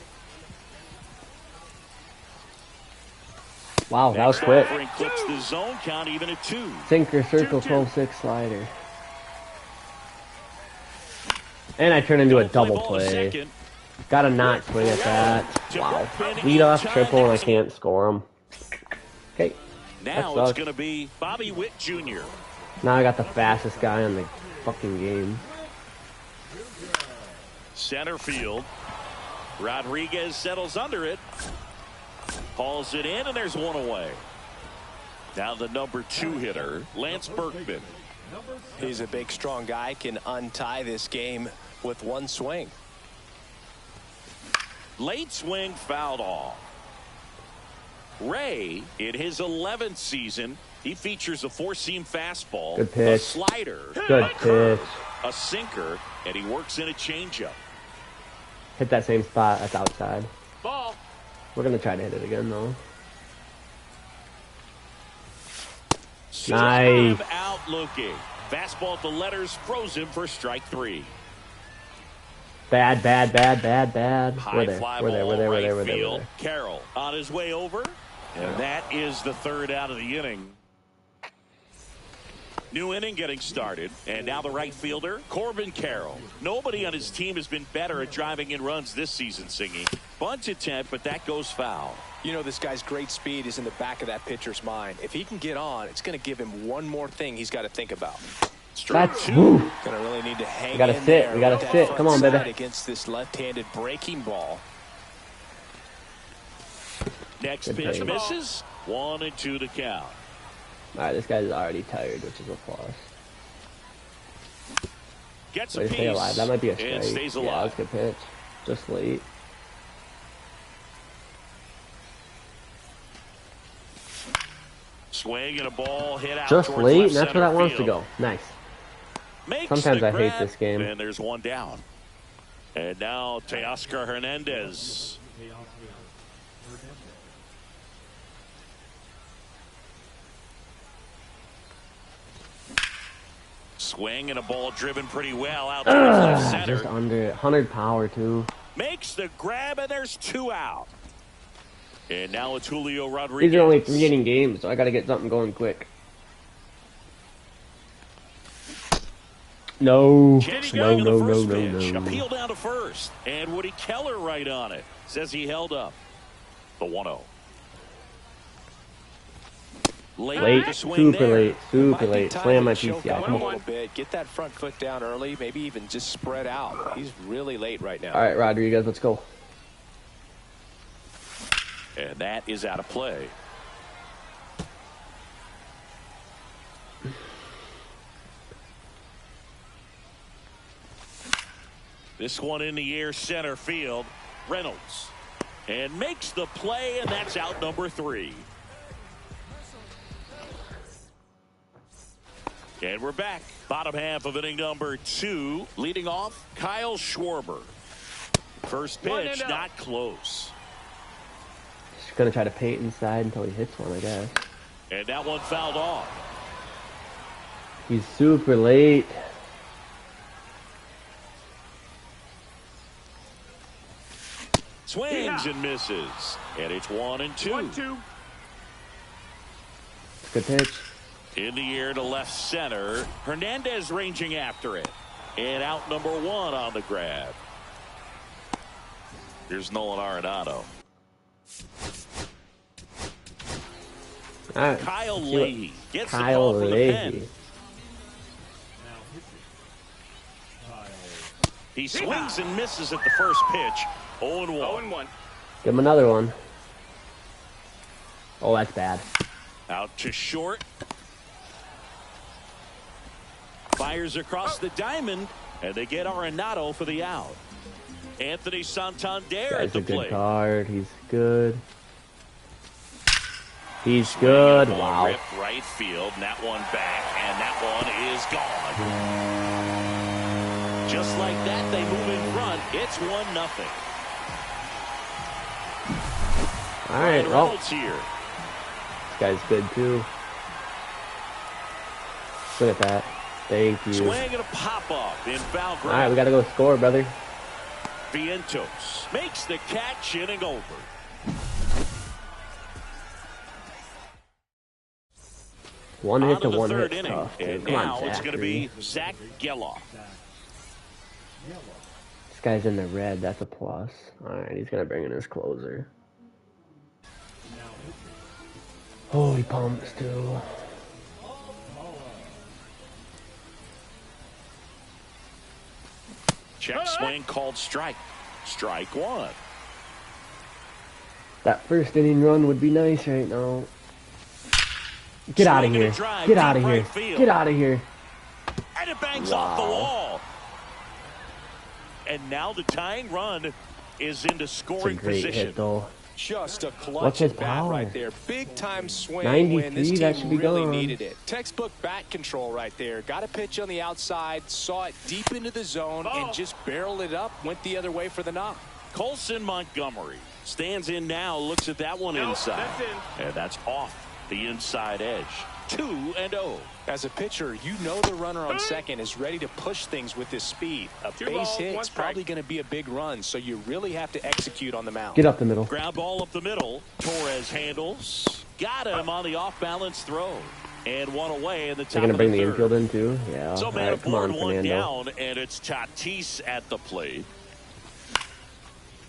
Speaker 1: Wow, that was quick.
Speaker 2: Clips the zone count even at 2.
Speaker 1: Sinker, circle, 12-6 slider. And I turn into a double play. Gotta not swing at that. Wow. Lead off triple and I can't score him. Okay.
Speaker 2: Now it's going to be Bobby Witt Jr.
Speaker 1: Now I got the fastest guy in the fucking game.
Speaker 2: Center field. Rodriguez settles under it. Hauls it in, and there's one away. Now the number 2 hitter, Lance Berkman.
Speaker 3: He's a big, strong guy, can untie this game with one swing.
Speaker 2: Late swing fouled off. Ray, in his 11th season, he features a 4-seam fastball,
Speaker 1: good pitch.
Speaker 2: A slider,
Speaker 1: good pitch,
Speaker 2: a sinker, and he works in a changeup.
Speaker 1: Hit that same spot. That's outside.
Speaker 4: Ball.
Speaker 1: We're gonna try to hit it again, though.
Speaker 2: Nice. Out looking. Fastball at the letters, frozen for strike 3.
Speaker 1: Bad.
Speaker 2: High
Speaker 1: We're there.
Speaker 2: fly
Speaker 1: We're
Speaker 2: ball
Speaker 1: there.
Speaker 2: right field. Carroll on his way over. And that is the third out of the inning. New inning getting started. And now the right fielder, Corbin Carroll. Nobody on his team has been better at driving in runs this season, Singy. Bunt attempt, but that goes foul.
Speaker 3: You know, this guy's great speed is in the back of that pitcher's mind. If he can get on, it's going to give him one more thing he's got to think about.
Speaker 1: That's
Speaker 3: going to really need to hang
Speaker 1: we gotta
Speaker 3: in
Speaker 1: sit.
Speaker 3: there
Speaker 1: We gotta
Speaker 3: with
Speaker 1: sit.
Speaker 3: that
Speaker 1: Come on,
Speaker 3: front
Speaker 1: baby.
Speaker 3: side against this left-handed breaking ball.
Speaker 2: Next
Speaker 1: Good
Speaker 2: pitch
Speaker 1: play.
Speaker 2: misses. 1-2 to count.
Speaker 1: All right, this guy's already tired, which is a plus.
Speaker 2: Gets
Speaker 1: Way
Speaker 2: a
Speaker 1: to stay alive.
Speaker 2: piece
Speaker 1: That might be a
Speaker 2: and
Speaker 1: strike.
Speaker 2: stays
Speaker 1: Yeah,
Speaker 2: alive.
Speaker 1: that's a good pitch. Just late.
Speaker 2: Swing and a ball hit out
Speaker 1: Just
Speaker 2: towards
Speaker 1: late,
Speaker 2: left
Speaker 1: and that's where
Speaker 2: center
Speaker 1: that wants to
Speaker 2: field.
Speaker 1: go. Nice.
Speaker 2: Makes
Speaker 1: Sometimes
Speaker 2: the
Speaker 1: I hate
Speaker 2: grab,
Speaker 1: this game.
Speaker 2: And there's one down. And now Teoscar Hernandez. Swing and a ball driven pretty well out towards left center.
Speaker 1: Just under it. 100 power, too.
Speaker 2: Makes the grab, and there's 2 out. And now it's Julio Rodriguez.
Speaker 1: These are only 3 inning games, so I gotta get something going quick. No. No.
Speaker 2: Appeal down to first. And Woody Keller right on it. Says he held up. The 1-0.
Speaker 1: Late, super late. Slam my PCI. Come
Speaker 3: A
Speaker 1: on.
Speaker 3: little bit. Get that front foot down early. Maybe even just spread out. He's really late right now.
Speaker 1: All right, Rodriguez, let's go.
Speaker 2: And that is out of play. This one in the air, center field. Reynolds. And makes the play, and that's out number 3. And we're back. Bottom half of inning number 2. Leading off, Kyle Schwarber. First pitch, not close.
Speaker 1: Just gonna try to paint inside until he hits one, I guess.
Speaker 2: And that one fouled off.
Speaker 1: He's super late.
Speaker 2: Swings and misses. And it's 1-2.
Speaker 4: 1-2.
Speaker 1: Good pitch.
Speaker 2: In the air to left center. Hernandez ranging after it. And out number 1 on the grab. Here's Nolan Arenado.
Speaker 1: Right.
Speaker 2: Kyle Leahy gets the
Speaker 1: Kyle
Speaker 2: call for the pen. He swings and misses at the first pitch. 0-1.
Speaker 4: 0-1.
Speaker 1: Give him another one. Oh, that's bad.
Speaker 2: Out to short. Fires across the diamond, and they get Arenado for the out. Anthony Santander at
Speaker 1: That's
Speaker 2: the
Speaker 1: a good
Speaker 2: plate.
Speaker 1: card. He's good. He's good. Wow.
Speaker 2: Ripped right field, and that one back, and that one is gone. Just like that, they move in front. It's 1-0.
Speaker 1: All right. Well, this
Speaker 2: here.
Speaker 1: guy's good too. Look at that. Thank you.
Speaker 2: Swing and a pop-up in foul ground.
Speaker 1: All right, we got to go score, brother.
Speaker 2: Vientos makes the catch, inning over.
Speaker 1: One hit to
Speaker 2: the
Speaker 1: one
Speaker 2: third
Speaker 1: hit.
Speaker 2: inning.
Speaker 1: Tough,
Speaker 2: And
Speaker 1: Come
Speaker 2: now
Speaker 1: on,
Speaker 2: it's going to be
Speaker 1: Zachary.
Speaker 2: Zach Geloff.
Speaker 1: This guy's in the red. That's a plus. All right, he's gonna bring in his closer. Oh, he pumps too.
Speaker 2: Check swing called strike. Strike 1.
Speaker 1: That first inning run would be nice right now. Get out of
Speaker 2: Swing and
Speaker 1: here.
Speaker 2: a drive,
Speaker 1: Get out
Speaker 2: deep
Speaker 1: of here.
Speaker 2: right field.
Speaker 1: Get out of here.
Speaker 2: And it bangs off the wall. And now the tying run is into
Speaker 1: It's a
Speaker 2: scoring
Speaker 1: great
Speaker 2: position.
Speaker 1: hit though.
Speaker 3: Just a
Speaker 1: What's
Speaker 3: clutch
Speaker 1: his
Speaker 3: at bat
Speaker 1: power?
Speaker 3: right there. Big time swing
Speaker 1: 93,
Speaker 3: when this
Speaker 1: that
Speaker 3: team
Speaker 1: should be
Speaker 3: really
Speaker 1: gone.
Speaker 3: needed it. Textbook bat control right there. Got a pitch on the outside, saw it deep into the zone, and just barreled it up. Went the other way for the knock.
Speaker 2: Colson Montgomery stands in now, looks at that one inside.
Speaker 4: That's in.
Speaker 2: And that's off the inside edge. 2-0.
Speaker 3: As a pitcher, you know the runner on second is ready to push things with his speed. A
Speaker 4: 2
Speaker 3: base
Speaker 4: balls, 1
Speaker 3: hit's
Speaker 4: strike.
Speaker 3: probably going to be a big run, so you really have to execute on the mound.
Speaker 1: Get up the middle.
Speaker 2: Ground ball up the middle. Torres handles. Got him on the off-balance throw. And one away in the top
Speaker 1: They're gonna
Speaker 2: of
Speaker 1: bring
Speaker 2: the
Speaker 1: the
Speaker 2: third.
Speaker 1: infield in too. Yeah.
Speaker 2: So
Speaker 1: All
Speaker 2: man
Speaker 1: right, come on,
Speaker 2: aboard, one
Speaker 1: Fernando.
Speaker 2: down, and it's Tatis at the plate.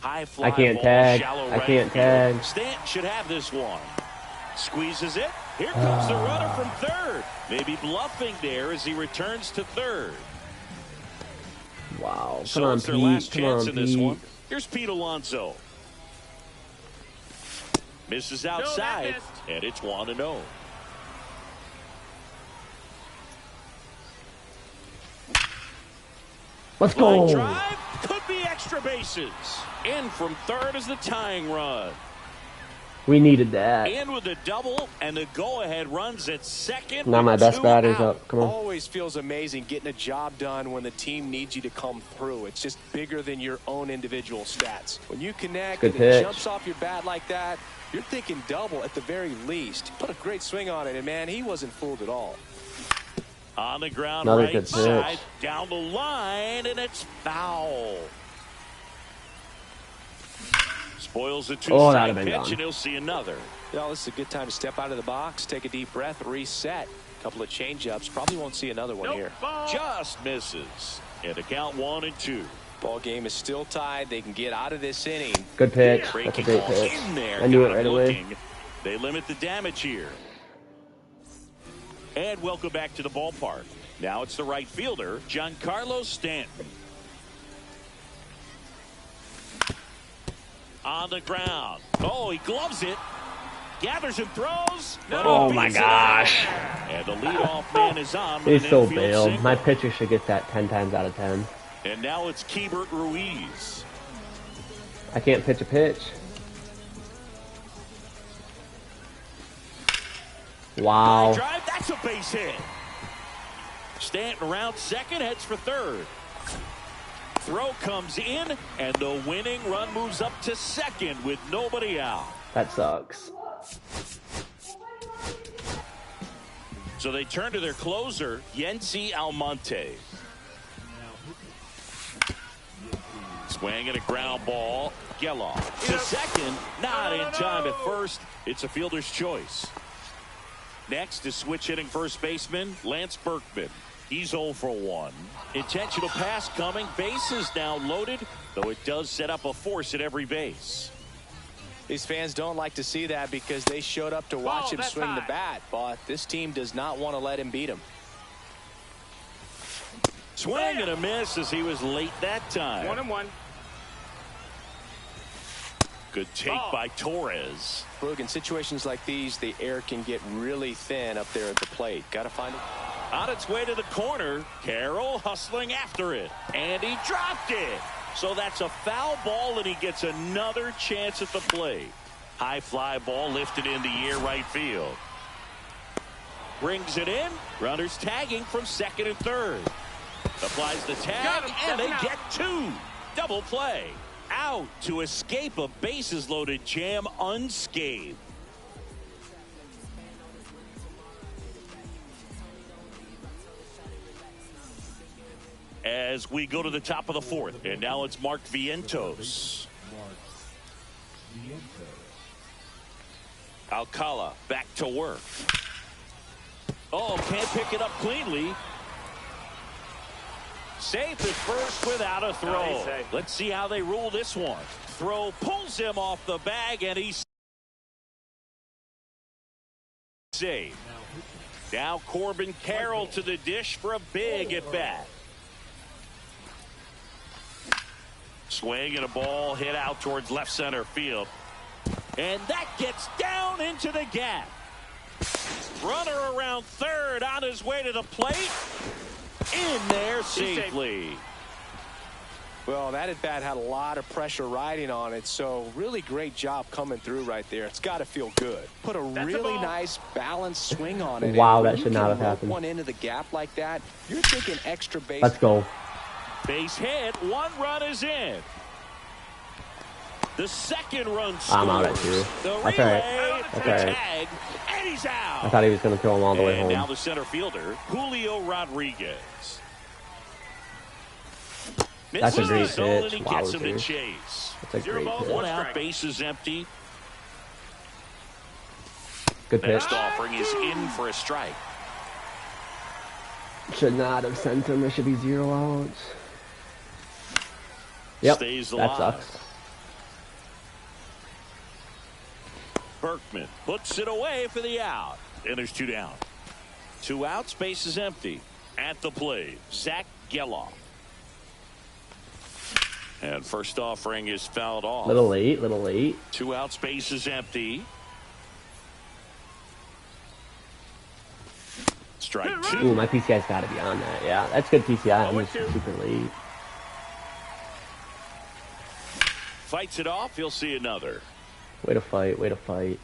Speaker 2: High fly
Speaker 1: I can't
Speaker 2: ball,
Speaker 1: tag.
Speaker 2: shallow
Speaker 1: I
Speaker 2: right
Speaker 1: can't
Speaker 2: field.
Speaker 1: tag.
Speaker 2: Stant should have this one. Squeezes it. Here comes the runner from third. Maybe bluffing there as he returns to third.
Speaker 1: Wow. Come
Speaker 2: So
Speaker 1: on,
Speaker 2: it's their
Speaker 1: Pete.
Speaker 2: last
Speaker 1: Come
Speaker 2: chance
Speaker 1: on,
Speaker 2: in this
Speaker 1: Pete.
Speaker 2: one. Here's Pete Alonso. Misses outside,
Speaker 4: missed.
Speaker 2: and it's 1-0.
Speaker 1: Let's
Speaker 2: Line
Speaker 1: go.
Speaker 2: drive, could be extra bases. In from third is the tying run.
Speaker 1: We needed that.
Speaker 2: In with a double, and the go-ahead runs at second.
Speaker 1: Now my
Speaker 2: with
Speaker 1: best
Speaker 2: 2
Speaker 1: batter's
Speaker 2: out.
Speaker 1: up. Come on.
Speaker 3: Always feels amazing getting a job done when the team needs you to come through. It's just bigger than your own individual stats. When you connect
Speaker 1: Good
Speaker 3: and it
Speaker 1: pitch.
Speaker 3: jumps off your bat like that, you're thinking double at the very least. Put a great swing on it, and man, he wasn't fooled at all.
Speaker 2: On the ground,
Speaker 1: Another
Speaker 2: right
Speaker 1: good
Speaker 2: side,
Speaker 1: pitch.
Speaker 2: down the line, and it's foul. Spoils the
Speaker 1: Oh,
Speaker 2: two-strike
Speaker 1: that'd have been
Speaker 2: pitch,
Speaker 1: gone.
Speaker 2: and he'll see another.
Speaker 3: Well, this is a good time to step out of the box, take a deep breath, reset. A couple of change-ups. Probably won't see another one here.
Speaker 4: Ball.
Speaker 2: Just misses. And the count 1-2.
Speaker 3: Ball game is still tied. They can get out of this inning.
Speaker 1: Good pitch. That's a
Speaker 2: Breaking
Speaker 1: great
Speaker 2: ball
Speaker 1: pitch.
Speaker 2: in there.
Speaker 1: I knew
Speaker 2: Got
Speaker 1: it right
Speaker 2: him
Speaker 1: away.
Speaker 2: looking. They limit the damage here. And welcome back to the ballpark. Now it's the right fielder, Giancarlo Stanton. On the ground. Oh, he gloves it. Gathers and throws.
Speaker 1: Oh, my
Speaker 2: Beats it
Speaker 1: gosh.
Speaker 2: out. And the leadoff man is on. with
Speaker 1: He's
Speaker 2: an
Speaker 1: so
Speaker 2: infield
Speaker 1: bailed.
Speaker 2: single.
Speaker 1: My pitcher should get that 10 times out of 10.
Speaker 2: And now it's Keibert Ruiz.
Speaker 1: I can't pitch a pitch. Wow.
Speaker 2: Drive, that's a base hit. Stanton around second, heads for third. Throw comes in, and the winning run moves up to second with nobody out.
Speaker 1: That sucks.
Speaker 2: So they turn to their closer, Yency Almonte. Swing and a ground ball. Geloff to second, not in time at first. It's a fielder's choice. Next is switch hitting first baseman Lance Berkman. He's 0 for 1. Intentional pass coming. Bases now loaded, though it does set up a force at every base.
Speaker 3: These fans don't like to see that because they showed up to watch him swing the bat, but this team does not want to let him beat him.
Speaker 2: Swing and a miss as he was late that time.
Speaker 4: 1-1.
Speaker 2: Good take by Torres.
Speaker 3: Boog, in situations like these, the air can get really thin up there at the plate. Got to find it.
Speaker 2: On its way to the corner, Carroll hustling after it, and he dropped it. So that's a foul ball, and he gets another chance at the plate. High fly ball lifted in the air right field. Brings it in. Runners tagging from second and third. Applies the tag, and they get 2. Double play. Out to escape a bases loaded jam unscathed. As we go to the top of the fourth, and now it's Mark Vientos. Alcala back to work. Oh, can't pick it up cleanly. Safe at first without a throw. Let's see how they rule this one. Throw pulls him off the bag, and he's safe. Now Corbin Carroll to the dish for a big at bat. Swing and a ball hit out towards left center field. And that gets down into the gap. Runner around third on his way to the plate. In there safely.
Speaker 3: Well, that at bat had a lot of pressure riding on it, so really great job coming through right there. It's got to feel good. Put a really nice balanced swing on it.
Speaker 1: Wow, that should not have happened.
Speaker 3: One into the gap like that, you're thinking extra base.
Speaker 1: Let's go.
Speaker 2: Base hit, 1 run is in. The second run scores.
Speaker 1: I'm out at 2.
Speaker 2: The
Speaker 1: That's
Speaker 2: relay,
Speaker 1: alright. That's
Speaker 2: the
Speaker 1: alright.
Speaker 2: tag, and he's out.
Speaker 1: I thought he was going to throw him all the way
Speaker 2: And
Speaker 1: home.
Speaker 2: now the center fielder, Julio Rodriguez.
Speaker 1: That's a great
Speaker 2: Zone, and
Speaker 1: pitch.
Speaker 2: he
Speaker 1: Wow,
Speaker 2: gets him to
Speaker 1: dude.
Speaker 2: chase.
Speaker 1: That's a great pitch.
Speaker 2: 1 out, bases empty.
Speaker 1: Good pitch.
Speaker 2: Next offering is in for a strike.
Speaker 1: Should not have sent him. There should be 0 outs. Yep,
Speaker 2: Stays
Speaker 1: that
Speaker 2: alive.
Speaker 1: sucks.
Speaker 2: Berkman puts it away for the out. And there's 2 down. 2 outs, base is empty. At the plate, Zach Geloff. And first offering is fouled off.
Speaker 1: Little late, little late.
Speaker 2: 2 outs, base is empty. Strike 2.
Speaker 1: Ooh, my PCI's got to be on that. Yeah, that's good PCI. I'm just super late.
Speaker 2: Fights it off. He'll see another.
Speaker 1: Way to fight, way to fight.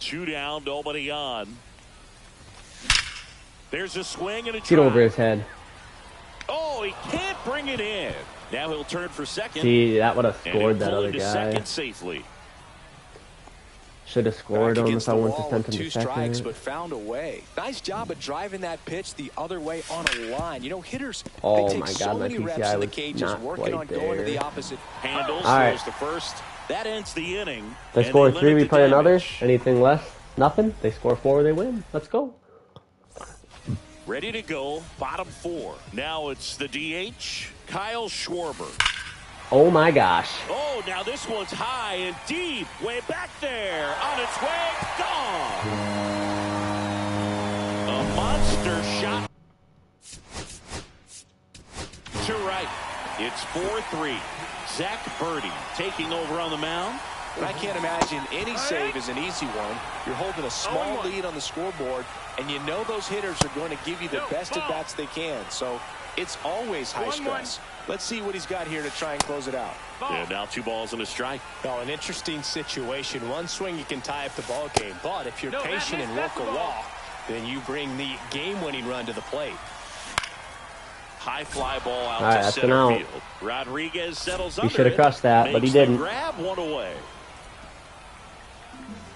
Speaker 2: 2 down, nobody on. There's a swing and a
Speaker 1: Get
Speaker 2: try.
Speaker 1: over his head.
Speaker 2: Oh, he can't bring it in. Now he'll turn for second.
Speaker 1: See, that would have
Speaker 2: And
Speaker 1: scored
Speaker 2: he'll
Speaker 1: that
Speaker 2: pull
Speaker 1: other
Speaker 2: into
Speaker 1: guy.
Speaker 2: second safely.
Speaker 1: Should have scored
Speaker 3: Back
Speaker 1: him
Speaker 3: against
Speaker 1: if I
Speaker 3: the
Speaker 1: went to
Speaker 3: wall
Speaker 1: send
Speaker 3: with
Speaker 1: him
Speaker 3: 2
Speaker 1: to
Speaker 3: strikes,
Speaker 1: second.
Speaker 3: but found a way. Nice job of driving that pitch the other way on a line. You know, hitters,
Speaker 1: Oh
Speaker 3: they take
Speaker 1: my
Speaker 3: so
Speaker 1: God, my
Speaker 3: many reps
Speaker 1: PCI
Speaker 3: in the
Speaker 1: was
Speaker 3: cages,
Speaker 1: not
Speaker 3: working
Speaker 1: quite
Speaker 3: on going to the
Speaker 1: there.
Speaker 3: opposite.
Speaker 2: Handles,
Speaker 1: All right.
Speaker 2: throws to first. That ends the inning.
Speaker 1: They
Speaker 2: and
Speaker 1: score
Speaker 2: they
Speaker 1: 3, we
Speaker 2: limit the
Speaker 1: play another.
Speaker 2: damage.
Speaker 1: Anything less? Nothing. They score 4, they win. Let's go.
Speaker 2: Ready to go. Bottom 4. Now it's the DH, Kyle Schwarber.
Speaker 1: Oh my gosh.
Speaker 2: Oh, now this one's high and deep. Way back there. On its way. Gone. A monster shot. To right. It's 4-3. Zach Birdie taking over on the mound.
Speaker 3: But I can't imagine any save is an easy one. You're holding a small lead on the scoreboard, and you know those hitters are going to give you the best at-bats they can. So It's always high stress. Let's see what he's got here to try and close it out.
Speaker 2: And now 2 balls and a strike.
Speaker 3: Oh, an interesting situation. One swing, you can tie up the ball game. But if you're patient and work a walk, then you bring the game-winning run to the plate.
Speaker 2: High fly ball out
Speaker 1: right,
Speaker 2: to center
Speaker 1: out.
Speaker 2: field. Rodriguez settles
Speaker 1: He
Speaker 2: under
Speaker 1: should have crushed that, but he didn't.
Speaker 2: Grab one away.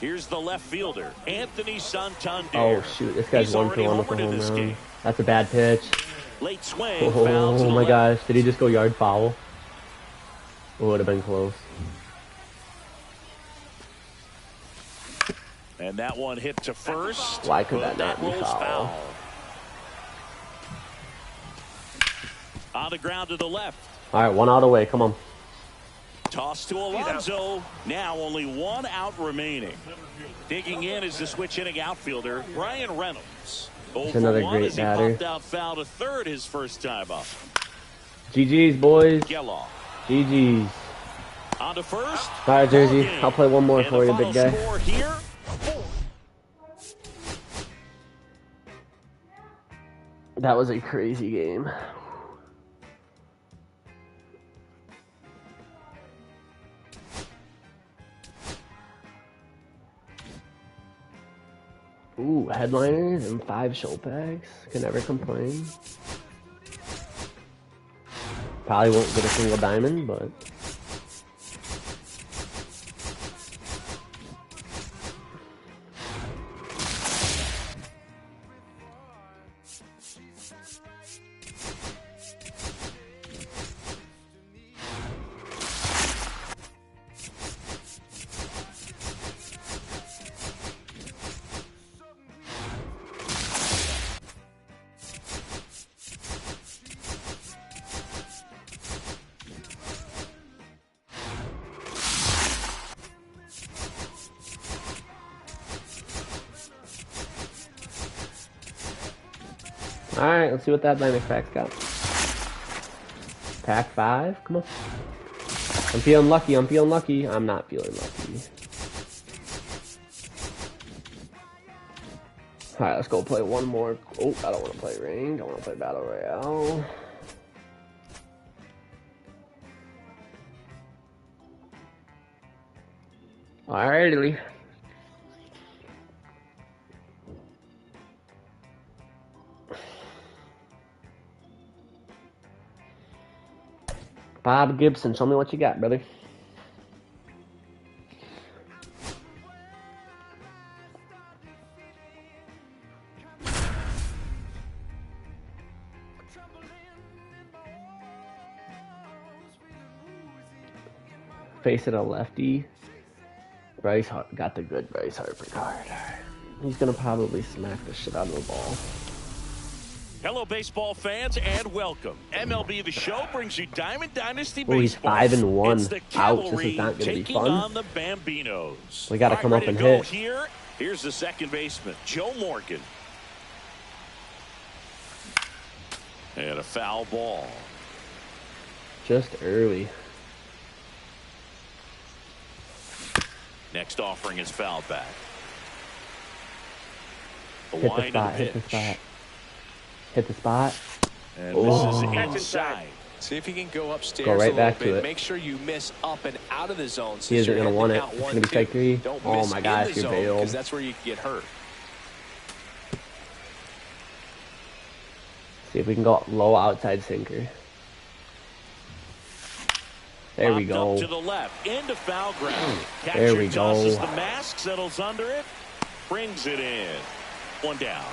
Speaker 2: Here's the left fielder, Anthony Santander.
Speaker 1: Oh shoot, this guy's 1 for 1 with the home run. That's a bad pitch.
Speaker 2: Late swing.
Speaker 1: Oh my gosh, did he just go yard foul? It would have been close.
Speaker 2: And that one hit to first.
Speaker 1: Why could that not be foul?
Speaker 2: On the ground to the left.
Speaker 1: All right, 1 out away. Come on.
Speaker 2: Toss to Alonso. Now only 1 out remaining. Digging in is the switch hitting outfielder, Brian Reynolds.
Speaker 1: That's another great batter.
Speaker 2: Popped out foul to third his first time up.
Speaker 1: GG's, boys.
Speaker 2: Geloff.
Speaker 1: GG's.
Speaker 2: On to first.
Speaker 1: All right, Jersey. I'll play one more for you, big guy.
Speaker 2: Here,
Speaker 1: That was a crazy game. Ooh, headliners and 5 show packs. Can never complain. Probably won't get a single diamond, but... Alright, let's see what that dynamic pack's got. Pack 5? Come on. I'm feeling lucky, I'm feeling lucky. I'm not feeling lucky. Alright, let's go play one more. Oh, I don't want to play Ranked. I want to play Battle Royale. Alrighty. Bob Gibson, show me what you got, brother. Facing a lefty. Bryce got the good Bryce Harper card. He's gonna probably smack the shit out of the ball.
Speaker 2: Hello, baseball fans, and welcome. MLB The Show brings you Diamond Dynasty Baseball.
Speaker 1: Oh, he's 5-1.
Speaker 2: It's the
Speaker 1: Ouch, this is
Speaker 2: cavalry
Speaker 1: not going to be
Speaker 2: taking
Speaker 1: fun.
Speaker 2: on the Bambinos.
Speaker 1: We got to come up and
Speaker 2: go
Speaker 1: hit.
Speaker 2: Here. Here's the second baseman, Joe Morgan. And a foul ball.
Speaker 1: Just early.
Speaker 2: Next offering is fouled back. A
Speaker 1: Hit the
Speaker 2: wind
Speaker 1: spot,
Speaker 2: and
Speaker 1: hit the
Speaker 2: pitch.
Speaker 1: spot. Hit the spot.
Speaker 2: And
Speaker 1: Oh.
Speaker 2: this is
Speaker 4: That's
Speaker 2: inside.
Speaker 3: See if you can go upstairs
Speaker 1: Go right
Speaker 3: a
Speaker 1: back
Speaker 3: little
Speaker 1: to
Speaker 3: bit.
Speaker 1: it.
Speaker 3: Make sure you miss up and out of the zone.
Speaker 1: He isn't going to want it. It's going to be strike 3.
Speaker 3: Don't
Speaker 1: Oh
Speaker 3: miss
Speaker 1: my
Speaker 3: in
Speaker 1: gosh,
Speaker 3: the
Speaker 1: you
Speaker 3: zone,
Speaker 1: bailed.
Speaker 3: because that's where you can get hurt.
Speaker 1: See if we can go low outside sinker. There we
Speaker 2: Popped
Speaker 1: go.
Speaker 2: Up to the left, into foul ground.
Speaker 1: There we
Speaker 2: Catcher tosses
Speaker 1: go.
Speaker 2: the mask, settles under it, brings it in. 1 down.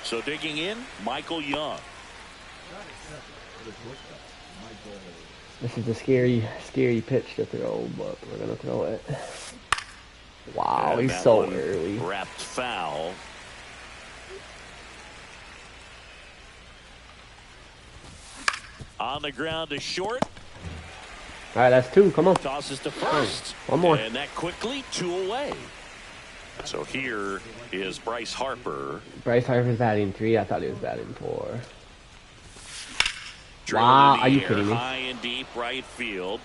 Speaker 2: So digging in, Michael Young.
Speaker 1: This is a scary pitch to throw, but we're going to throw it. Wow,
Speaker 2: And
Speaker 1: he's
Speaker 2: that
Speaker 1: so
Speaker 2: one
Speaker 1: early.
Speaker 2: Wrapped foul. On the ground to short.
Speaker 1: All right, that's 2. Come on.
Speaker 2: Tosses to first.
Speaker 1: One more.
Speaker 2: And that quickly 2 away. So here is Bryce Harper.
Speaker 1: Bryce Harper's batting 3. I thought he was batting 4.
Speaker 2: Drilled
Speaker 1: Wow,
Speaker 2: in the
Speaker 1: are you
Speaker 2: air,
Speaker 1: kidding me?
Speaker 2: High and deep right field.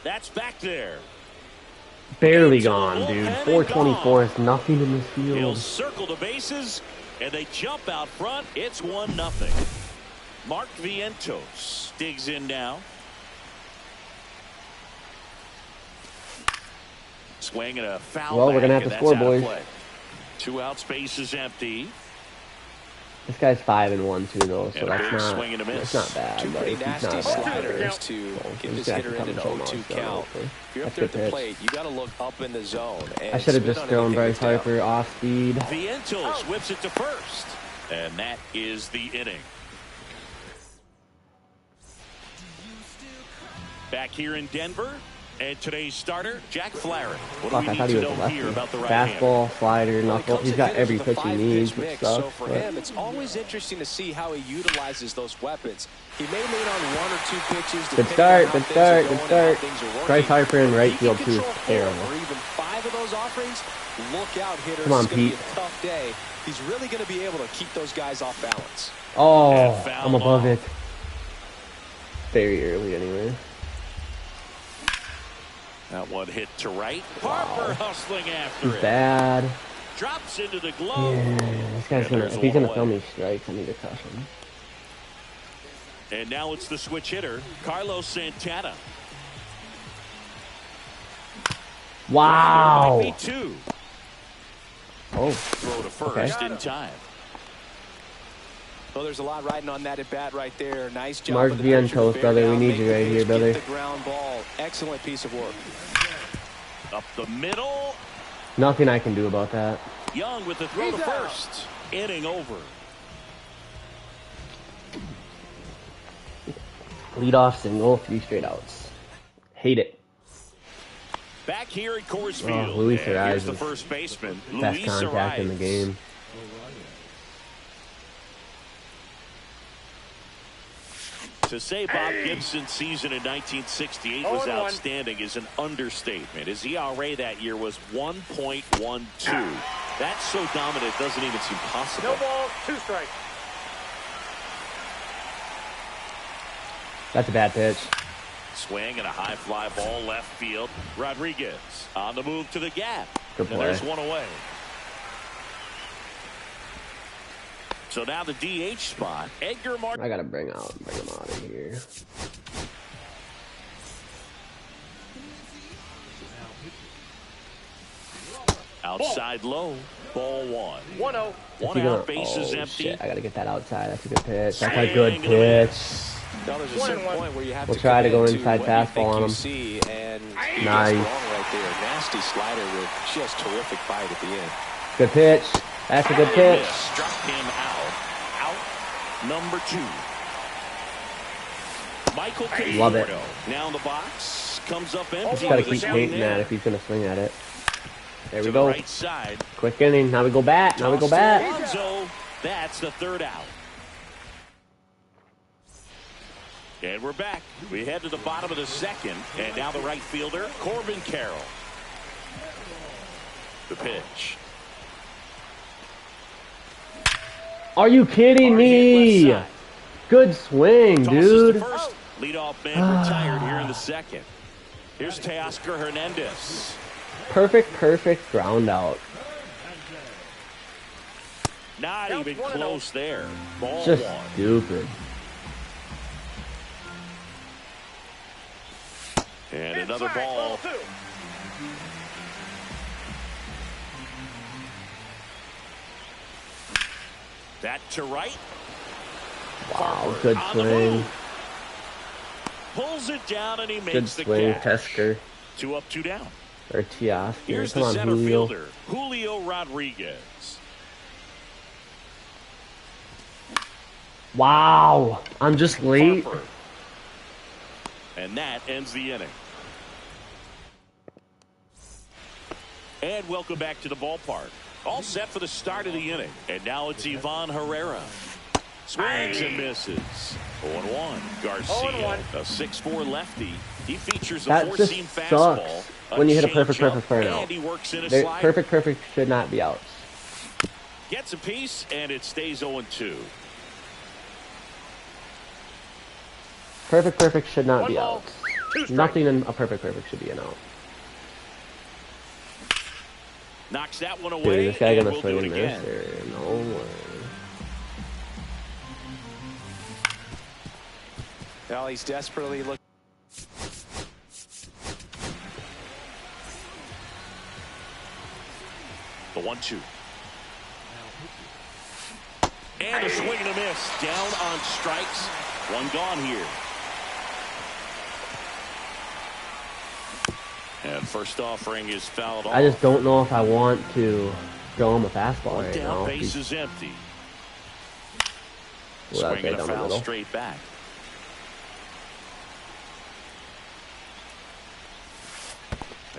Speaker 2: That's back there.
Speaker 1: Barely
Speaker 2: Into the
Speaker 1: gone,
Speaker 2: bullpen
Speaker 1: dude.
Speaker 2: and
Speaker 1: 424
Speaker 2: gone.
Speaker 1: is nothing in this
Speaker 2: He'll
Speaker 1: field.
Speaker 2: circle the bases, and they jump out front. It's 1-0. Mark Vientos digs in now. Swing and a foul.
Speaker 1: Well, we're gonna have to score, boys.
Speaker 2: 2 outs, base is empty.
Speaker 1: This guy's 5-1 too, though, so that's not bad.
Speaker 3: Two pretty nasty sliders to get this hitter into an 0-2 count. If you're up there at the plate, you got to look up in the zone.
Speaker 1: I should have just thrown Bryce Harper off speed.
Speaker 2: Vientos whips it to first, and that is the inning. Back here in Denver, and today's starter, Jack Flaherty. What do we need to know here about the right-hander?
Speaker 1: Fastball, slider, knuckle. He's got every pitch he needs.
Speaker 3: So for him, it's always interesting to see how he utilizes those weapons. He may lean on 1 or 2 pitches.
Speaker 1: Good start. Bryce Harper in right field too is terrible.
Speaker 3: Or even 5 of those offerings. Look out, hitters.
Speaker 1: Come on,
Speaker 3: it's going
Speaker 1: Pete.
Speaker 3: to be a tough day. He's really going to be able to keep those guys off balance.
Speaker 1: Oh, I'm above it. Very early anyway.
Speaker 2: That one hit to right. Harper hustling after it.
Speaker 1: Bad.
Speaker 2: Drops into the glove.
Speaker 1: Yeah, this guy's gonna. If he's gonna throw me strikes, I need to crush him.
Speaker 2: And now it's the switch hitter, Carlos Santana.
Speaker 1: Wow.
Speaker 2: Might be 2.
Speaker 1: Oh.
Speaker 2: Throw to first in time.
Speaker 3: Well, there's a lot riding on that at bat right there. Nice job.
Speaker 1: Mark Vientos, brother. We need you right here, brother.
Speaker 3: The ground ball. Excellent piece of work.
Speaker 2: Up the middle.
Speaker 1: Nothing I can do about that.
Speaker 2: Young with the throw to first. Inning over.
Speaker 1: Leadoff single, 3 straight outs. Hate it.
Speaker 2: Back here at Coors Field.
Speaker 1: Luis
Speaker 2: and
Speaker 1: Ariz
Speaker 2: here's the
Speaker 1: is
Speaker 2: first baseman,
Speaker 1: best
Speaker 2: Luis
Speaker 1: contact
Speaker 2: Ariz.
Speaker 1: in the game.
Speaker 2: To say Bob Gibson's season in 1968 was
Speaker 4: 0-1.
Speaker 2: outstanding is an understatement. His ERA that year was 1.12. That's so dominant it doesn't even seem possible.
Speaker 4: No balls, 2 strikes.
Speaker 1: That's a bad pitch.
Speaker 2: Swing and a high fly ball left field. Rodriguez on the move to the gap.
Speaker 1: Good
Speaker 2: And
Speaker 1: play.
Speaker 2: there's one away. So now the DH spot. Edgar Martin.
Speaker 1: I gotta bring him out of here.
Speaker 2: Outside low. Ball 1.
Speaker 4: 1-0.
Speaker 2: One out, base is
Speaker 1: Oh,
Speaker 2: empty.
Speaker 1: shit. I gotta get that outside. That's a good pitch. That's a good pitch.
Speaker 3: Now there's a certain point where you have
Speaker 1: We'll
Speaker 3: to
Speaker 1: try to go
Speaker 3: commit
Speaker 1: inside
Speaker 3: what you
Speaker 1: fastball
Speaker 3: think
Speaker 1: on
Speaker 3: you
Speaker 1: him.
Speaker 3: see, and
Speaker 1: Nice.
Speaker 3: wrong right there. Nasty slider with just terrific bite at the end.
Speaker 1: Good pitch. That's a good pitch.
Speaker 2: Struck him out. Out number 2. Michael
Speaker 1: Love it.
Speaker 2: Conforto now in the box. Comes up empty.
Speaker 1: Just gotta
Speaker 2: with a
Speaker 1: keep
Speaker 2: swing
Speaker 1: painting
Speaker 2: there.
Speaker 1: that if he's gonna swing at it. There we
Speaker 2: To the
Speaker 1: go.
Speaker 2: right side.
Speaker 1: Quick inning. Now we go bat. Now we go bat.
Speaker 2: Alonso. That's the 3rd out. And we're back. We head to the bottom of the 2nd. And now the right fielder, Corbin Carroll. The pitch.
Speaker 1: Are you kidding me?
Speaker 2: Left side.
Speaker 1: Good swing,
Speaker 2: Tosses
Speaker 1: dude.
Speaker 2: to first. Leadoff man retired here in the 2nd. Here's Teoscar Hernandez.
Speaker 1: Perfect ground out.
Speaker 2: Not even close there. Ball
Speaker 1: Just
Speaker 2: 1.
Speaker 1: stupid.
Speaker 2: And another ball.
Speaker 4: 2.
Speaker 2: That to right.
Speaker 1: Wow, good
Speaker 2: On the
Speaker 1: swing.
Speaker 2: move. Pulls it down and he
Speaker 1: Good
Speaker 2: makes the
Speaker 1: swing,
Speaker 2: catch.
Speaker 1: Tesker.
Speaker 2: 2 up, 2 down.
Speaker 1: Or Teoscar.
Speaker 2: Here's
Speaker 1: Come
Speaker 2: the
Speaker 1: on,
Speaker 2: center
Speaker 1: Julio.
Speaker 2: fielder, Julio Rodriguez.
Speaker 1: Wow. I'm just late.
Speaker 2: Harper. And that ends the inning. And welcome back to the ballpark. All set for the start of the inning. And now it's Ivan Herrera. Swings and misses. 0-1. Garcia,
Speaker 4: 0-1.
Speaker 2: a 6'4 lefty. He features a
Speaker 1: That just
Speaker 2: four-seam
Speaker 1: sucks
Speaker 2: fastball.
Speaker 1: when you hit a perfect
Speaker 2: changeup,
Speaker 1: turn out.
Speaker 2: And he works in a
Speaker 1: They're-
Speaker 2: slider.
Speaker 1: Perfect should not be outs.
Speaker 2: Gets a piece, and it stays 0-2.
Speaker 1: Perfect should not
Speaker 4: One
Speaker 1: be
Speaker 4: ball,
Speaker 1: outs.
Speaker 4: 2 strikes.
Speaker 1: Nothing in a perfect should be an out.
Speaker 2: Knocks that one away.
Speaker 1: Dude, this guy
Speaker 2: and
Speaker 1: gonna
Speaker 2: we'll
Speaker 1: swing
Speaker 2: do it
Speaker 1: in
Speaker 2: again.
Speaker 1: this? No way.
Speaker 3: Well, he's desperately looking.
Speaker 2: The 1-2. And a swing and a miss. Down on strikes. One gone here. And first offering is fouled off.
Speaker 1: I just don't know if I want to throw him a fastball right
Speaker 2: down,
Speaker 1: now.
Speaker 2: Base is empty.
Speaker 1: Well,
Speaker 2: Swing and a foul straight back.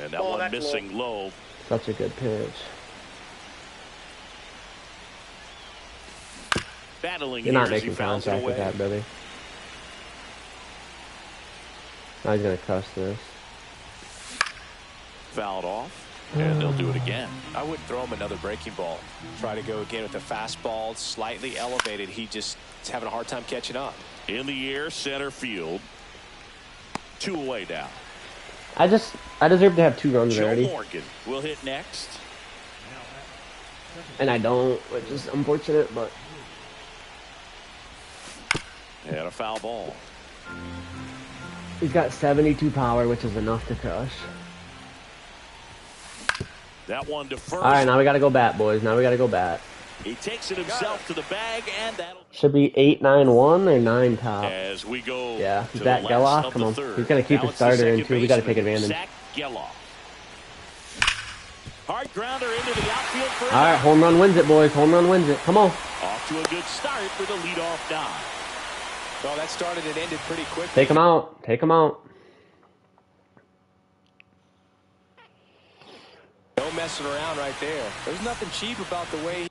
Speaker 2: And that one missing low.
Speaker 1: Such a good pitch.
Speaker 2: Battling.
Speaker 1: You're not making contact with that, brother. Now he's gonna crush this.
Speaker 2: Fouled off, and they'll do it again.
Speaker 3: I wouldn't throw him another breaking ball. Try to go again with the fastball, slightly elevated. He just is having a hard time catching up.
Speaker 2: In the air, center field. 2 away now.
Speaker 1: I deserve to have 2 runs
Speaker 2: Joe
Speaker 1: already.
Speaker 2: Morgan will hit next.
Speaker 1: And I don't, which is unfortunate, but.
Speaker 2: And a foul ball.
Speaker 1: He's got 72 power, which is enough to crush.
Speaker 2: That one to first.
Speaker 1: All right, now we got to go bat, boys. Now we got to go bat.
Speaker 2: He takes it himself to the bag, and that'll.
Speaker 1: Should be 8-9-1 or 9 top.
Speaker 2: As we go.
Speaker 1: Yeah,
Speaker 2: to
Speaker 1: Zach
Speaker 2: the
Speaker 1: Geloff.
Speaker 2: last
Speaker 1: Come on,
Speaker 2: of the third.
Speaker 1: he's gonna keep
Speaker 2: Now
Speaker 1: his starter in too. We got to take advantage.
Speaker 2: Zach Geloff. Hard grounder into the outfield for.
Speaker 1: All right, home run wins it, boys. Home run wins it. Come on.
Speaker 2: Off to a good start for the leadoff dive.
Speaker 3: Well, that started and ended pretty quickly.
Speaker 1: Take him out. Take him out.
Speaker 3: No messing around right there. There's nothing cheap about the way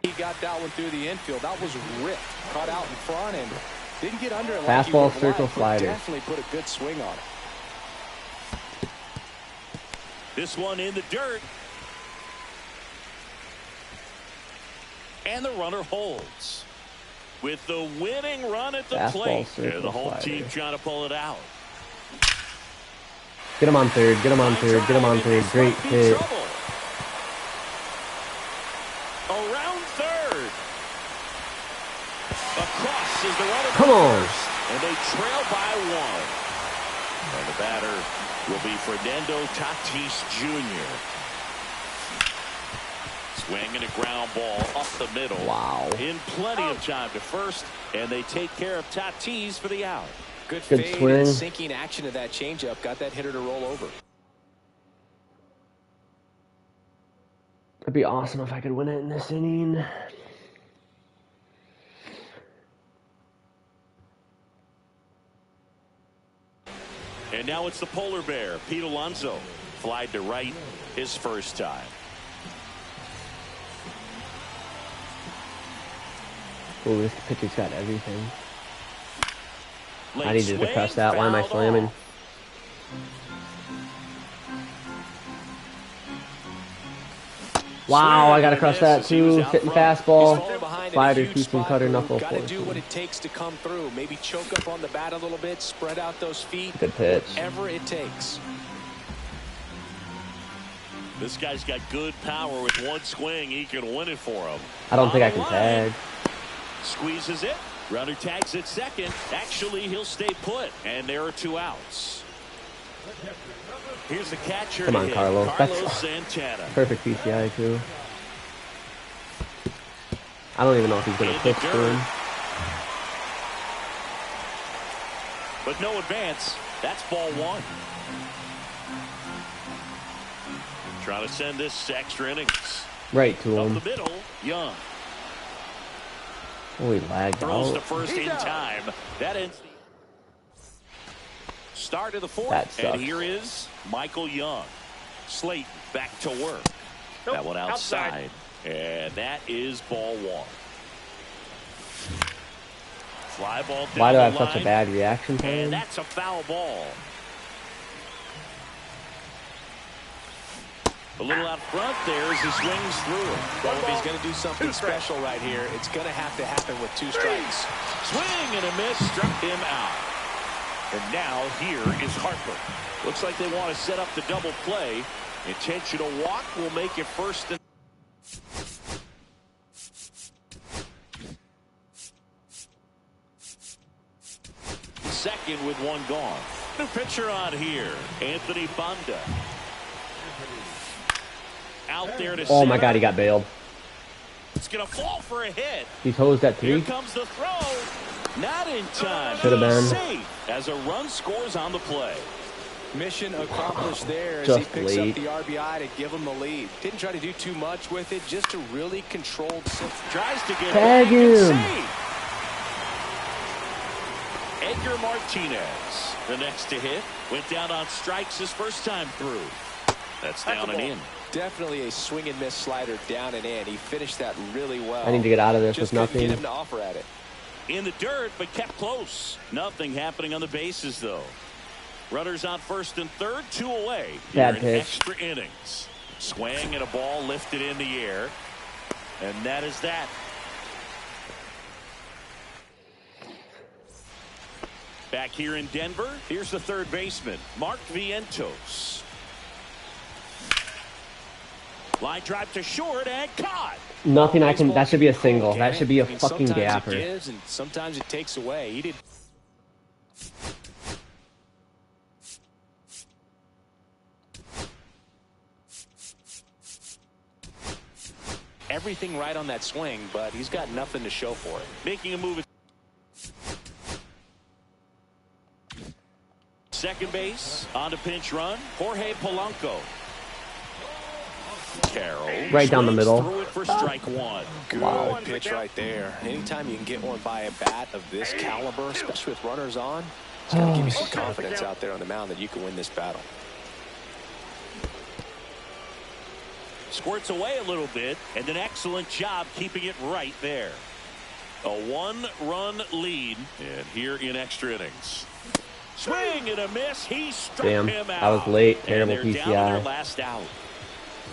Speaker 3: he got that one through the infield. That was ripped, caught out in front, and didn't get under it.
Speaker 1: Fastball,
Speaker 3: like
Speaker 1: circle, slider.
Speaker 3: Definitely put a good swing on it.
Speaker 2: This one in the dirt. And the runner holds. With the winning run at the
Speaker 1: Fastball,
Speaker 2: plate.
Speaker 1: circle,
Speaker 2: And the home
Speaker 1: slider.
Speaker 2: team trying to pull it out.
Speaker 1: Get him on third. Get him on third. Get him on third. Great hit.
Speaker 2: Around third. Across is the runner.
Speaker 1: Come on.
Speaker 2: And they trail by 1. And the batter will be Fernando Tatis Jr. Swing and a ground ball up the middle.
Speaker 1: Wow.
Speaker 2: In plenty of time to first, and they take care of Tatis for the out.
Speaker 3: Good
Speaker 1: Good
Speaker 3: fade
Speaker 1: swing.
Speaker 3: and sinking action of that changeup. Got that hitter to roll over.
Speaker 1: It'd be awesome if I could win it in this inning.
Speaker 2: And now it's the polar bear, Pete Alonso. Flied to right his first time.
Speaker 1: Ooh, this pitcher's got everything.
Speaker 2: Late
Speaker 1: I needed to
Speaker 2: swing,
Speaker 1: crush that. Why am I
Speaker 2: fouled
Speaker 1: slamming?
Speaker 2: off.
Speaker 1: Wow, I gotta
Speaker 2: Swing
Speaker 1: crush
Speaker 2: and
Speaker 1: that
Speaker 2: misses. He was
Speaker 1: too.
Speaker 2: out
Speaker 1: Sitting
Speaker 2: front.
Speaker 3: He's
Speaker 1: fastball,
Speaker 3: falling behind in a
Speaker 1: slider,
Speaker 3: huge
Speaker 1: two-seam
Speaker 3: spot,
Speaker 1: cutter,
Speaker 3: Boog.
Speaker 1: knuckle
Speaker 3: Gotta
Speaker 1: force.
Speaker 3: do what it takes to come through. Maybe choke up on the bat a little bit, spread out those feet.
Speaker 1: Good pitch.
Speaker 3: Whatever it takes.
Speaker 2: This guy's got good power. With one swing, he can win it for him.
Speaker 1: I don't think
Speaker 2: On
Speaker 1: I
Speaker 2: the
Speaker 1: can
Speaker 2: line.
Speaker 1: tag.
Speaker 2: Squeezes it. Runner tags at second. Actually, he'll stay put. And there are 2 outs. Here's the catcher.
Speaker 1: Come on,
Speaker 2: to hit,
Speaker 1: Carlos.
Speaker 2: Carlos
Speaker 1: That's
Speaker 2: Santana.
Speaker 1: perfect PCI too. I don't even know if he's gonna
Speaker 2: In the
Speaker 1: pitch to
Speaker 2: dirt.
Speaker 1: him.
Speaker 2: But no advance. That's ball 1. Trying to send this to extra innings.
Speaker 1: Right to
Speaker 2: Up
Speaker 1: him.
Speaker 2: the middle, Young.
Speaker 1: Oh, he lagged
Speaker 2: Throws to
Speaker 1: out.
Speaker 2: first in time. That ends the start of the 4th.
Speaker 1: That sucks.
Speaker 2: And here is Michael Young. Slayton back to work.
Speaker 4: Nope,
Speaker 2: That one outside. And that is ball 1. Fly ball down
Speaker 1: Why do I have
Speaker 2: the
Speaker 1: such a
Speaker 2: line.
Speaker 1: bad reaction time?
Speaker 2: And that's a foul ball. A little out front there as he swings through it.
Speaker 3: Well, if he's going to do something special right here, it's going to have to happen with 2 strikes.
Speaker 2: Swing and a miss, struck him out. And now here is Harper. Looks like they want to set up the double play. Intentional walk will make it first and second with one gone. New pitcher on here, Anthony Banda. Out there to
Speaker 1: Oh my God, he got bailed.
Speaker 2: It's gonna fall for a hit.
Speaker 1: He hosed at 3.
Speaker 2: Here comes the throw. Not in time.
Speaker 1: Should have been.
Speaker 2: Safe as a run scores on the play.
Speaker 3: Mission accomplished there as
Speaker 1: Just
Speaker 3: he picks
Speaker 1: late.
Speaker 3: up the RBI to give him the lead. Didn't try to do too much with it, just a really controlled.
Speaker 2: Tries to get
Speaker 1: Tag
Speaker 2: back and
Speaker 1: him.
Speaker 2: save. Edgar Martinez, the next to hit, went down on strikes his first time through. That's down and in.
Speaker 3: Definitely a swing and miss slider down and in. He finished that really well.
Speaker 1: I need to get out of this
Speaker 3: Just
Speaker 1: with
Speaker 3: couldn't
Speaker 1: nothing.
Speaker 3: get him to offer at it.
Speaker 2: In the dirt, but kept close. Nothing happening on the bases, though. Runners on first and third, 2 away.
Speaker 1: Bad
Speaker 2: Here in
Speaker 1: pitch.
Speaker 2: extra innings. Swing and a ball lifted in the air. And that is that. Back here in Denver, here's the third baseman, Mark Vientos. Line drive to short and caught.
Speaker 1: Nothing I can. That should be a single.
Speaker 3: Can
Speaker 1: That
Speaker 3: it?
Speaker 1: should be a
Speaker 3: I mean,
Speaker 1: fucking
Speaker 3: sometimes
Speaker 1: gapper.
Speaker 3: it gives and sometimes it takes away. He did. Everything right on that swing, but he's got nothing to show for it.
Speaker 2: Making a move. Second base on a pinch run, Jorge Polanco. Carroll
Speaker 1: Right down the
Speaker 2: swings
Speaker 1: middle.
Speaker 2: through it for strike one.
Speaker 3: Good pitch right there. Anytime you can get one by a bat of this caliber, especially with runners on, it's got to give you some confidence out there on the mound that you can win this battle.
Speaker 2: Squirts away a little bit, and an excellent job keeping it right there. A 1-run lead, and here in extra innings. Swing and a miss. He struck
Speaker 1: Damn,
Speaker 2: him out.
Speaker 1: I was late.
Speaker 2: And
Speaker 1: Terrible
Speaker 2: they're down to
Speaker 1: PCI.
Speaker 2: their last out.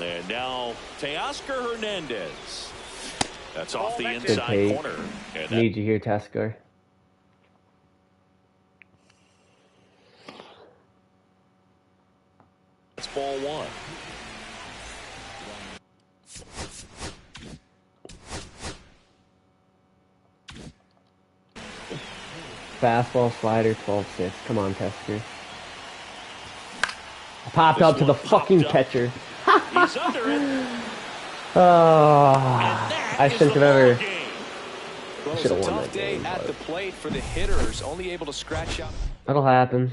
Speaker 2: And now Teoscar Hernandez. That's off the
Speaker 1: Good
Speaker 2: inside
Speaker 1: take.
Speaker 2: corner. And
Speaker 1: Need you here, Tasker.
Speaker 2: that's ball one.
Speaker 1: Fastball, slider, 12-6. Come on, Tasker. I popped up to the fucking catcher.
Speaker 2: He's under it.
Speaker 1: Oh,
Speaker 2: And
Speaker 1: I
Speaker 2: that is
Speaker 1: shouldn't
Speaker 2: the
Speaker 1: have ever.
Speaker 2: ball game.
Speaker 3: Well, it's
Speaker 1: Should've
Speaker 3: a
Speaker 1: won
Speaker 3: tough
Speaker 1: that
Speaker 3: day
Speaker 1: game,
Speaker 3: at
Speaker 1: but-
Speaker 3: the plate for the hitters, only able to scratch out.
Speaker 1: That'll happen.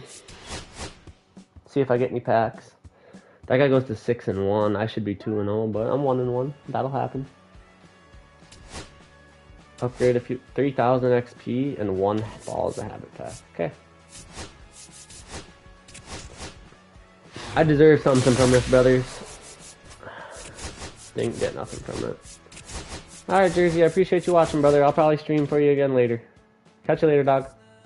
Speaker 1: See if I get any packs. That guy goes to 6-1. I should be 2-0, but I'm 1-1. That'll happen. Upgrade a few 3,000 XP and 1 ball as a habit pack. Okay. I deserve something from this, brothers. Didn't get nothing from it. Alright, Jersey, I appreciate you watching, brother. I'll probably stream for you again later. Catch you later, dog.